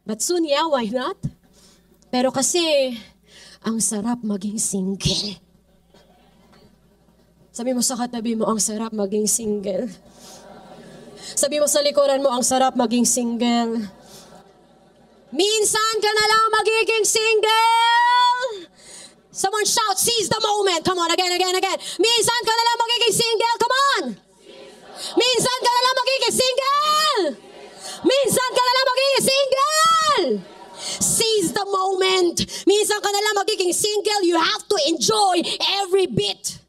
But soon, yeah, why not? Pero kasi, ang sarap maging single. Sabi mo sa katabi mo, ang sarap maging single. Sabi mo sa likuran mo, ang sarap maging single. Minsan ka na lang magiging single! Someone shout, seize the moment. Come on, again. Minsan ka na lang magiging single. Come on! Minsan ka na lang magiging single! Minsan ka na lang magiging single! Seize the moment. Minsan ka na lang magiging single, you have to enjoy every bit.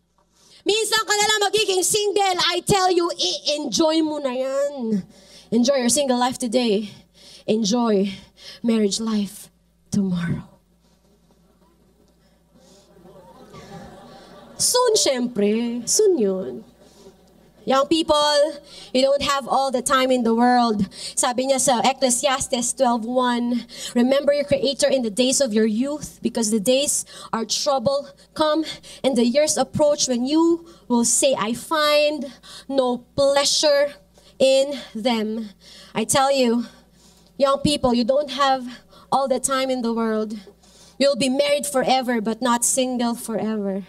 Minsan ka na lang magiging single, I tell you, i-enjoy mo na yan. Enjoy your single life today. Enjoy marriage life tomorrow. Soon, syempre. Soon yun. Young people, you don't have all the time in the world. Sabi niya sa Ecclesiastes 12:1, remember your Creator in the days of your youth, because the days are trouble come and the years approach when you will say, I find no pleasure in them. I tell you, young people, you don't have all the time in the world. You'll be married forever, but not single forever.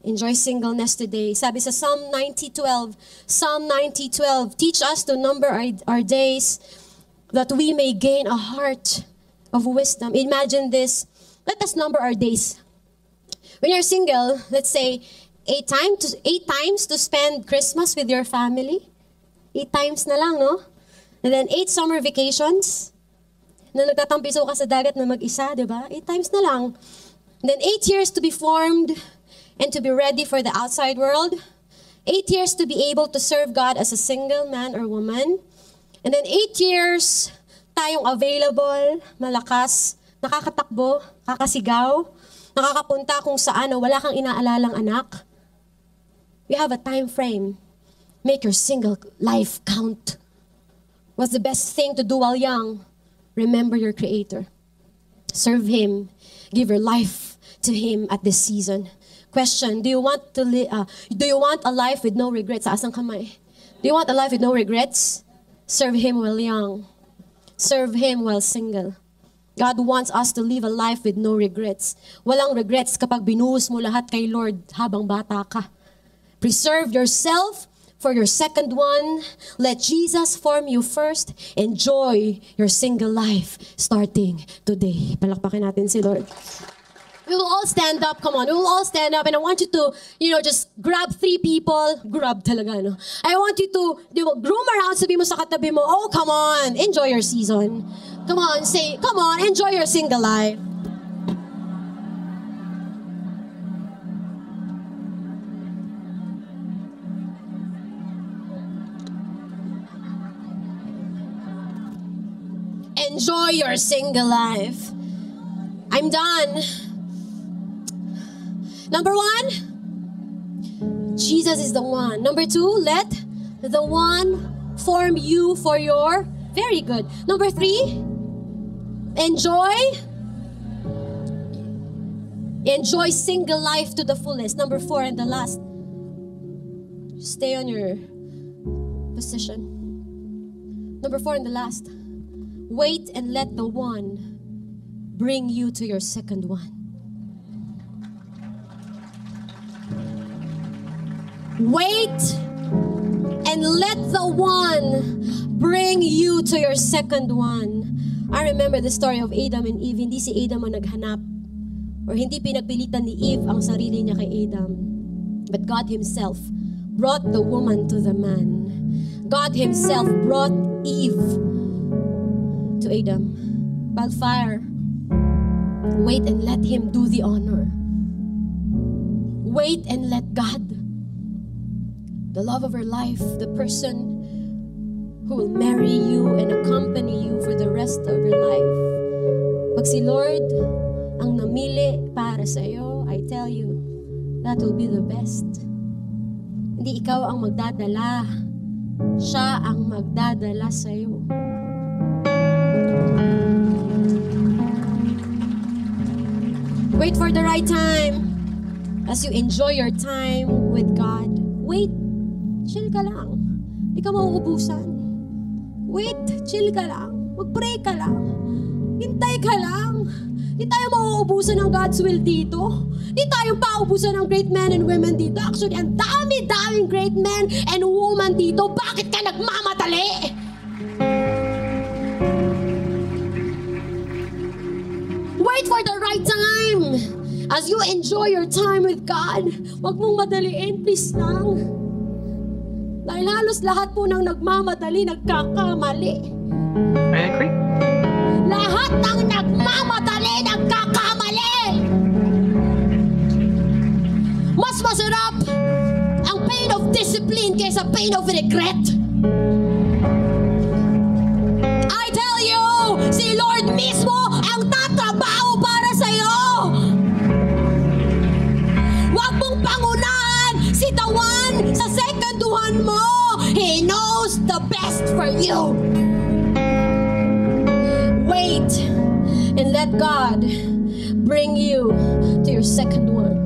Enjoy singleness today. Sabi sa Psalm 90:12, teach us to number our days that we may gain a heart of wisdom. Imagine this. Let us number our days. When you're single, let's say 8 times to spend Christmas with your family. 8 times na lang, no? And then 8 summer vacations. Na nagtatampiso ka sa dagat na mag-isa, di ba? 8 times na lang. And then 8 years to be formed and to be ready for the outside world. 8 years to be able to serve God as a single man or woman. And then 8 years tayong available, malakas, nakakatakbo, kakasigaw, nakakapunta kung saan na wala kang inaalalang anak. You have a time frame. Make your single life count. What's the best thing to do while young? Remember your Creator. Serve Him. Give your life to Him at this season. Question, do you want a life with no regrets? Taas ang kamay. Do you want a life with no regrets? Serve Him while young. Serve Him while single. God wants us to live a life with no regrets. Walang regrets kapag binuhos mo lahat kay Lord habang bata ka. Preserve yourself for your second one. Let Jesus form you first. Enjoy your single life starting today. Palakpakin natin si Lord. We will all stand up. Come on, we will all stand up. And I want you to, just grab 3 people. Grab talaga, no? I want you to, groom around. Sabi mo sa katabi mo, oh, come on. Enjoy your season. Come on, come on, enjoy your single life. Enjoy your single life. I'm done. Number 1, Jesus is the one. Number 2, let the one form you for your, very good. Number 3, enjoy single life to the fullest. Number 4 and the last, stay on your position. Number 4 and the last, wait and let the one bring you to your second one. Wait and let the one bring you to your second one. I remember the story of Adam and Eve. Hindi si Adam ang naghanap or hindi pinagpilitan ni Eve ang sarili niya kay Adam. But God Himself brought the woman to the man. God Himself brought Eve to Adam. Wildfire, wait and let Him do the honor. Wait and let God, the love of her life, the person who will marry you and accompany you for the rest of your life. Pag si Lord ang namili para sa iyo, I tell you, that will be the best. Hindi ikaw ang magdadala, siya ang magdadala sa iyo. Wait for the right time. As you enjoy your time with God, wait, chill ka lang. Hindi ka mauubusan. Wait, chill ka lang. Mag-pray ka lang. Hintay ka lang. Hindi tayo mauubusan ng God's will dito. Hindi tayo paubusan ng great men and women dito. Actually, ang dami-daming great men and women dito. Bakit ka nagmamadali? Wait for the right time. As you enjoy your time with God, huwag mong madaliin, please lang. Dahil halos lahat po ng nagmamadali, nagkakamali. I agree. Lahat ng nagmamadali, nagkakamali. Mas masarap ang pain of discipline kaysa pain of regret. I tell you, si Lord mismo ang tatrabaho para sa'yo. Huwag mong pangunahan si the one sa sekunduhan mo. He knows the best for you. Wait and let God bring you to your second one.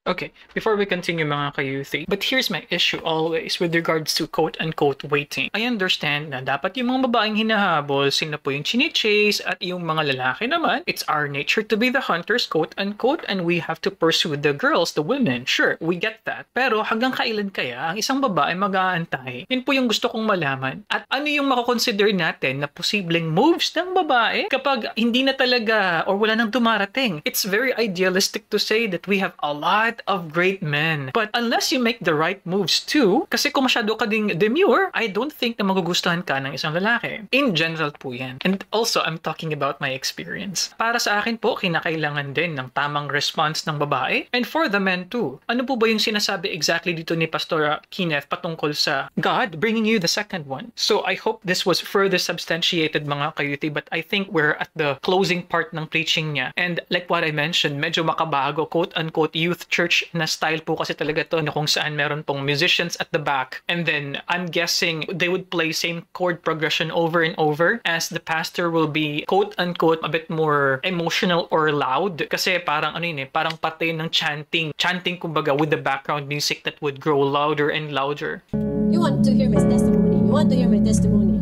Okay, before we continue mga ka-youthy, but here's my issue always with regards to quote-unquote waiting. I understand na dapat yung mga babaeng hinahabol, sila po yung chini-chase, at yung mga lalaki naman, it's our nature to be the hunters, quote-unquote, and we have to pursue the girls, the women. Sure, we get that. Pero hanggang kailan kaya ang isang babae mag-aantay? Yun po yung gusto kong malaman. At ano yung makakonsider natin na posibleng moves ng babae kapag hindi na talaga or wala nang dumarating? It's very idealistic to say that we have a lot of great men. But unless you make the right moves too, kasi kung masyado ka ding demure, I don't think na magugustuhan ka ng isang lalaki. In general po yan. And also, I'm talking about my experience. Para sa akin po, kinakailangan din ng tamang response ng babae. And for the men too. Ano po ba yung sinasabi exactly dito ni Pastora Kenneth patungkol sa God bringing you the second one? So I hope this was further substantiated mga kayuti, but I think we're at the closing part ng preaching niya. And like what I mentioned, medyo makabago, quote-unquote, youth church na style po kasi talaga to, na kung saan meron pong musicians at the back, and then I'm guessing they would play same chord progression over and over as the pastor will be quote-unquote a bit more emotional or loud, kasi parang ano yun parang parte ng chanting kumbaga, with the background music that would grow louder and louder. You want to hear my testimony? You want to hear my testimony?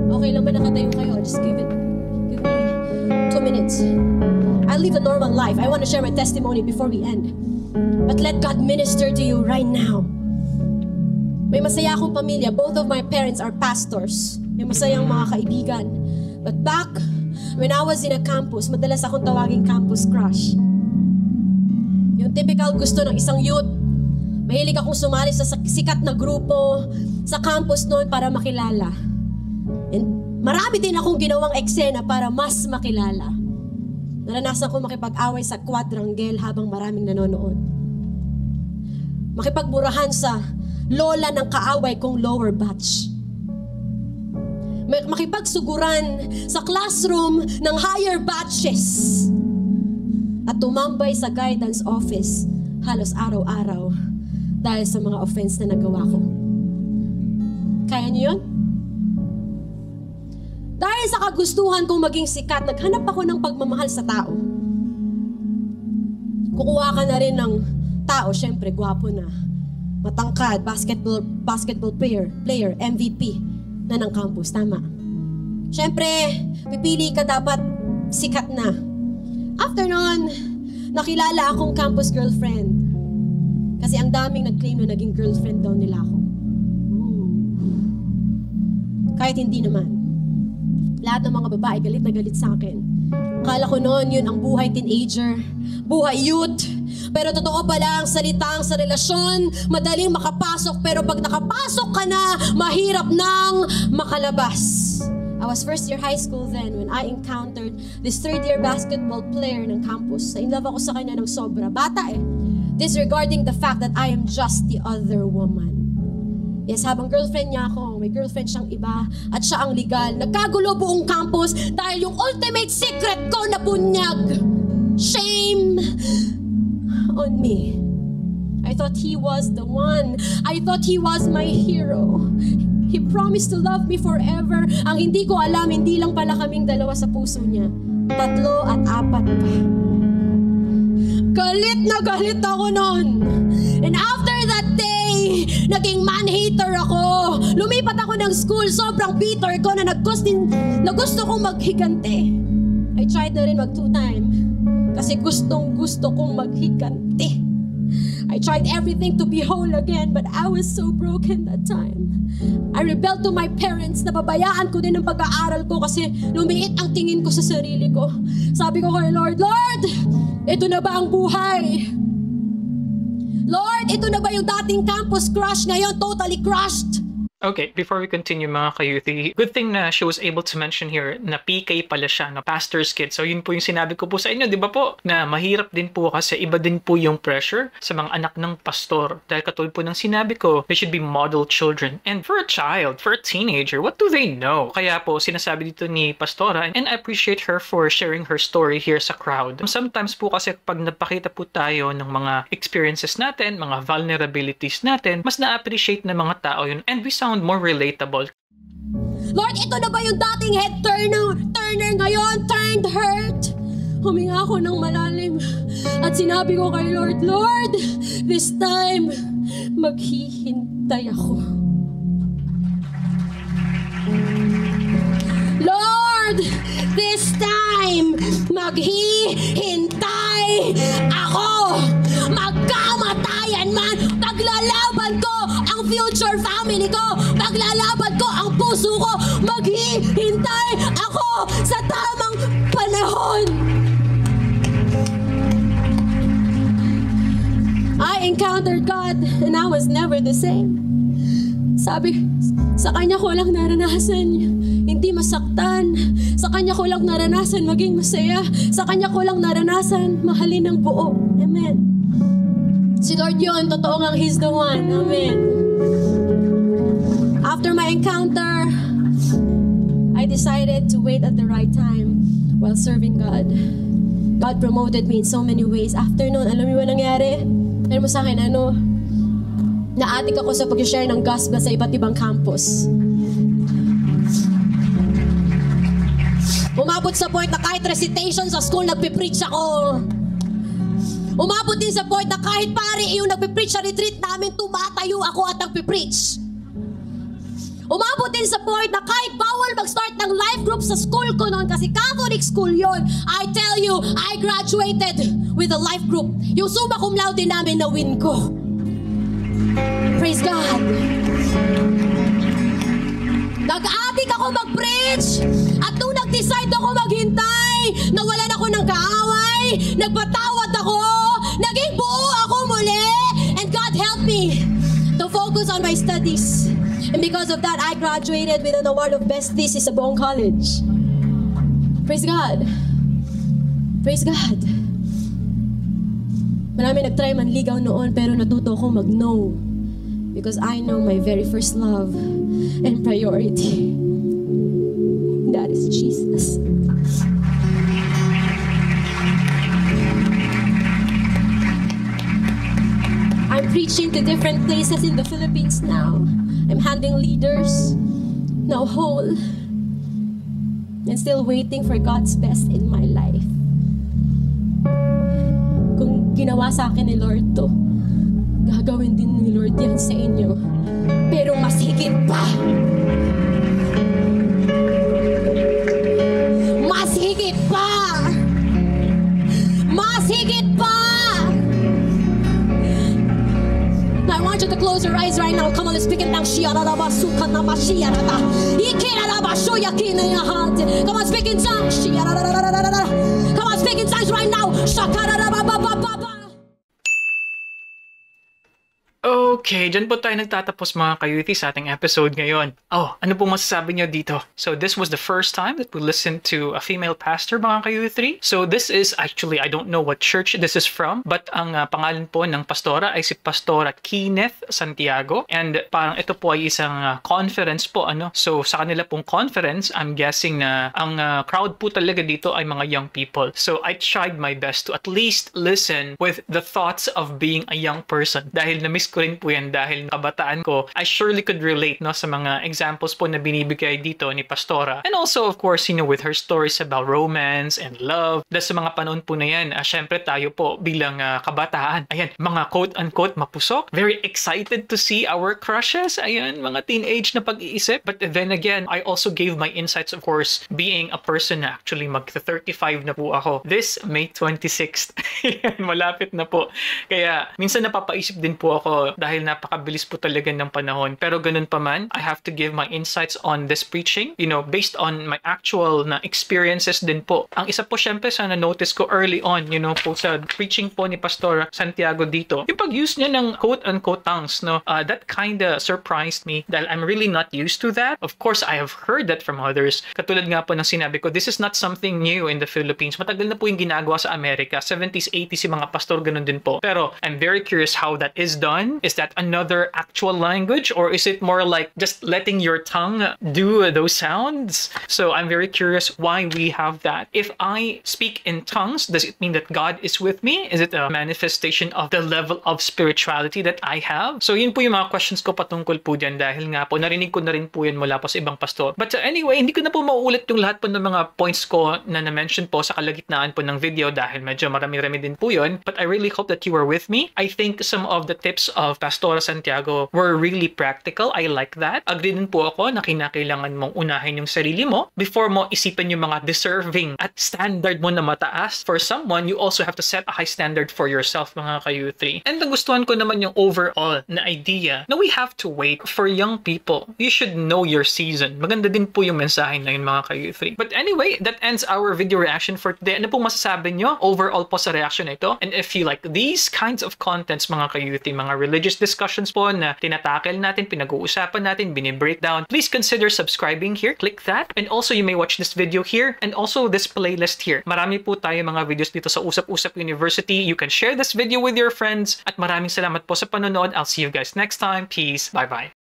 Okay lang ba nakatayo kayo? Just give me 2 minutes. I live a normal life. I want to share my testimony before we end. But let God minister to you right now. May masaya akong pamilya. Both of my parents are pastors. May masayang mga kaibigan. But back when I was in a campus, madalas akong tawaging campus crush. Yung typical gusto ng isang youth. Mahilig akong sumali sa sikat na grupo sa campus noon para makilala. And marami din akong ginawang eksena para mas makilala. Naranasan ko makipag-away sa quadrangle habang maraming nanonood. Makipagburahan sa lola ng kaaway kong lower batch. Makipagsuguran sa classroom ng higher batches. At tumambay sa guidance office halos araw-araw dahil sa mga offense na nagawa ko. Kaya niyo yun? Dahil sa kagustuhan kong maging sikat, naghanap ako ng pagmamahal sa tao. Kukuha ka na rin ng tao, syempre, gwapo na. Matangkad, basketball player, MVP na ng campus, tama. Syempre, pipili ka dapat sikat na. After nun, nakilala akong campus girlfriend. Kasi ang daming nag-claim na naging girlfriend daw nila ako. Kahit hindi naman. Lahat ng mga babae galit na galit sa akin. Akala ko noon yun ang buhay teenager, buhay youth. Pero totoo pala ang salitang sa relasyon, madaling makapasok, pero pag nakapasok ka na, mahirap nang makalabas. I was first year high school then when I encountered this third year basketball player ng campus. In love ako sa kanya ng sobra. Bata eh. Disregarding the fact that I am just the other woman. Yes, habang girlfriend niya ako, may girlfriend siyang iba at siya ang legal. Nagkagulo buong campus dahil yung ultimate secret ko na bunyag. Shame on me. I thought he was the one. I thought he was my hero. He promised to love me forever. Ang hindi ko alam, hindi lang pala kaming dalawa sa puso niya. 3 at 4 pa. Galit na galit ako noon. And after that day, naging man-hater ako. Lumipat ako ng school, sobrang bitter ko na gusto kong maghigante. I tried na rin mag 2-time kasi gusto kong maghigante. I tried everything to be whole again, but I was so broken that time. I rebelled to my parents, nababayaan ko din ang pag-aaral ko kasi lumiit ang tingin ko sa sarili ko. Sabi ko kay Lord, Lord, ito na ba ang buhay? Lord, ito na ba yung dating campus crush ngayon totally crushed? Okay, before we continue mga ka-youthy, good thing na she was able to mention here na PK pala siya, na pastor's kid. So yun po yung sinabi ko po sa inyo, di ba po? Na mahirap din po kasi iba din po yung pressure sa mga anak ng pastor. Dahil katulad po ng sinabi ko, they should be model children. And for a child, for a teenager, what do they know? Kaya po sinasabi dito ni Pastora, and I appreciate her for sharing her story here sa crowd. Sometimes po kasi pag napakita po tayo ng mga experiences natin, mga vulnerabilities natin, mas na-appreciate ng mga tao yun. And we sound more relatable. Lord, ito na ba yung dating head turner ngayon, turned hurt? Huminga ako ng malalim at sinabi ko kay Lord, Lord, this time, maghihintay ako. Lord, this time, maghihintay ako. Magkamatayan man, paglalaban ko ang future family ko, paglalaban ko ang puso ko, maghihintay ako sa tamang panahon. I encountered God and I was never the same. Sabi, sa Kanya ko lang naranasan hindi masaktan. Sa Kanya ko lang naranasan maging masaya. Sa Kanya ko lang naranasan mahalin ng buo. Amen. Si Lord yun, totoo ngang He's the one. Amen. After my encounter, I decided to wait at the right time while serving God. God promoted me in so many ways. After noon, alam mo ba nangyari? Alam mo sa akin, naatik ako sa pag-share ng gospel sa iba't ibang campus. Umabot sa point na kahit recitation sa school, nagpipreach ako. Umabot din sa point na kahit pare yung nagpipreach sa retreat namin, tumatayo ako at nagpipreach. Umabot din sa point na kahit bawal mag-start ng life group sa school ko noon kasi Catholic school yon. I tell you, I graduated with a life group. Yung summa cum laude namin na-win ko. Praise God. Nag-adik ako mag-preach at nung nag-decide ako maghintay, nawalan ako ng kaaway, nagpatawad ako, naging buo ako muli, and God helped me to focus on my studies. And because of that, I graduated with an award of Best Thesis sa buong college. Praise God. Praise God. Marami nag-try manligaw noon pero natuto ko mag-no. Because I know my very first love and priority. That is Jesus. I'm preaching to different places in the Philippines now. I'm handling leaders, now whole, and still waiting for God's best in my life. Kung ginawa sa akin ni Lord to, gagawin din ni Lord yan sa inyo. Pero mas higit pa. Mas higit pa. Mas higit pa. I want you to close close your eyes right now. Come on, let's speak in tongues. Come on, speak in tongues. Come on, speak in tongues right now. Okay, dyan po tayo nagtatapos mga kayuti sa ating episode ngayon. Oh, ano po masasabi niyo dito? So this was the first time that we listened to a female pastor mga kayuti. So this is actually, I don't know what church this is from, but ang pangalan po ng pastora ay si Pastora Kenneth Santiago. And parang ito po ay isang conference po. So sa kanila pong conference, I'm guessing na ang crowd po talaga dito ay mga young people. So I tried my best to at least listen with the thoughts of being a young person. Dahil na-miss ko rin po yan dahil kabataan ko, I surely could relate sa mga examples po na binibigay dito ni Pastora. And also, of course, with her stories about romance and love. Dahil sa mga panahon po na yan, syempre tayo po bilang kabataan, ayan, mga quote-unquote mapusok, very excited to see our crushes, ayan, mga teenage na pag-iisip. But then again, I also gave my insights, of course, being a person na actually mag-35 na po ako. This May 26th. Malapit na po. Kaya, minsan napapaisip din po ako dahil napakabilis po talaga ng panahon. Pero ganun pa man, I have to give my insights on this preaching, based on my actual na experiences din po. Ang isa po syempre sa na-notice ko early on, po sa preaching po ni Pastor Santiago dito, yung pag-use niya ng quote-unquote tongues, that kinda surprised me dahil I'm really not used to that. Of course, I have heard that from others. Katulad nga po ng sinabi ko, this is not something new in the Philippines. Matagal na po yung ginagawa sa Amerika. 70s, 80s yung mga pastor, ganun din po. Pero I'm very curious how that is done. Is that another actual language, or is it more like just letting your tongue do those sounds? So I'm very curious why we have that. If I speak in tongues, does it mean that God is with me? Is it a manifestation of the level of spirituality that I have? So yun po yung mga questions ko patungkol po dyan dahil nga po narinig ko na rin po yun mula po sa ibang pastor. But anyway, hindi ko na po mauulit yung lahat po ng mga points ko na na-mention po sa kalagitnaan po ng video dahil medyo marami-rami din po yun. But I really hope that you were with me. I think some of the tips of Pastora Santiago were really practical. I like that. Agree din po ako na kinakailangan mong unahin yung sarili mo before mo isipin yung mga deserving at standard mo na mataas. For someone, you also have to set a high standard for yourself, mga ka-U3. And nagustuhan ko naman yung overall na idea na we have to wait for young people. You should know your season. Maganda din po yung mensahe na yun, mga ka-U3. But anyway, that ends our video reaction for today. Ano pong masasabi nyo overall po sa reaction na ito? And if you like these kinds of contents, mga ka-U3, mga religious discussions po na tinatakel natin, pinag-uusapan natin, bini-breakdown, please consider subscribing here. Click that. And also, you may watch this video here and also this playlist here. Marami po tayo mga videos dito sa Usap-Usap University. You can share this video with your friends. At maraming salamat po sa panonood. I'll see you guys next time. Peace. Bye-bye.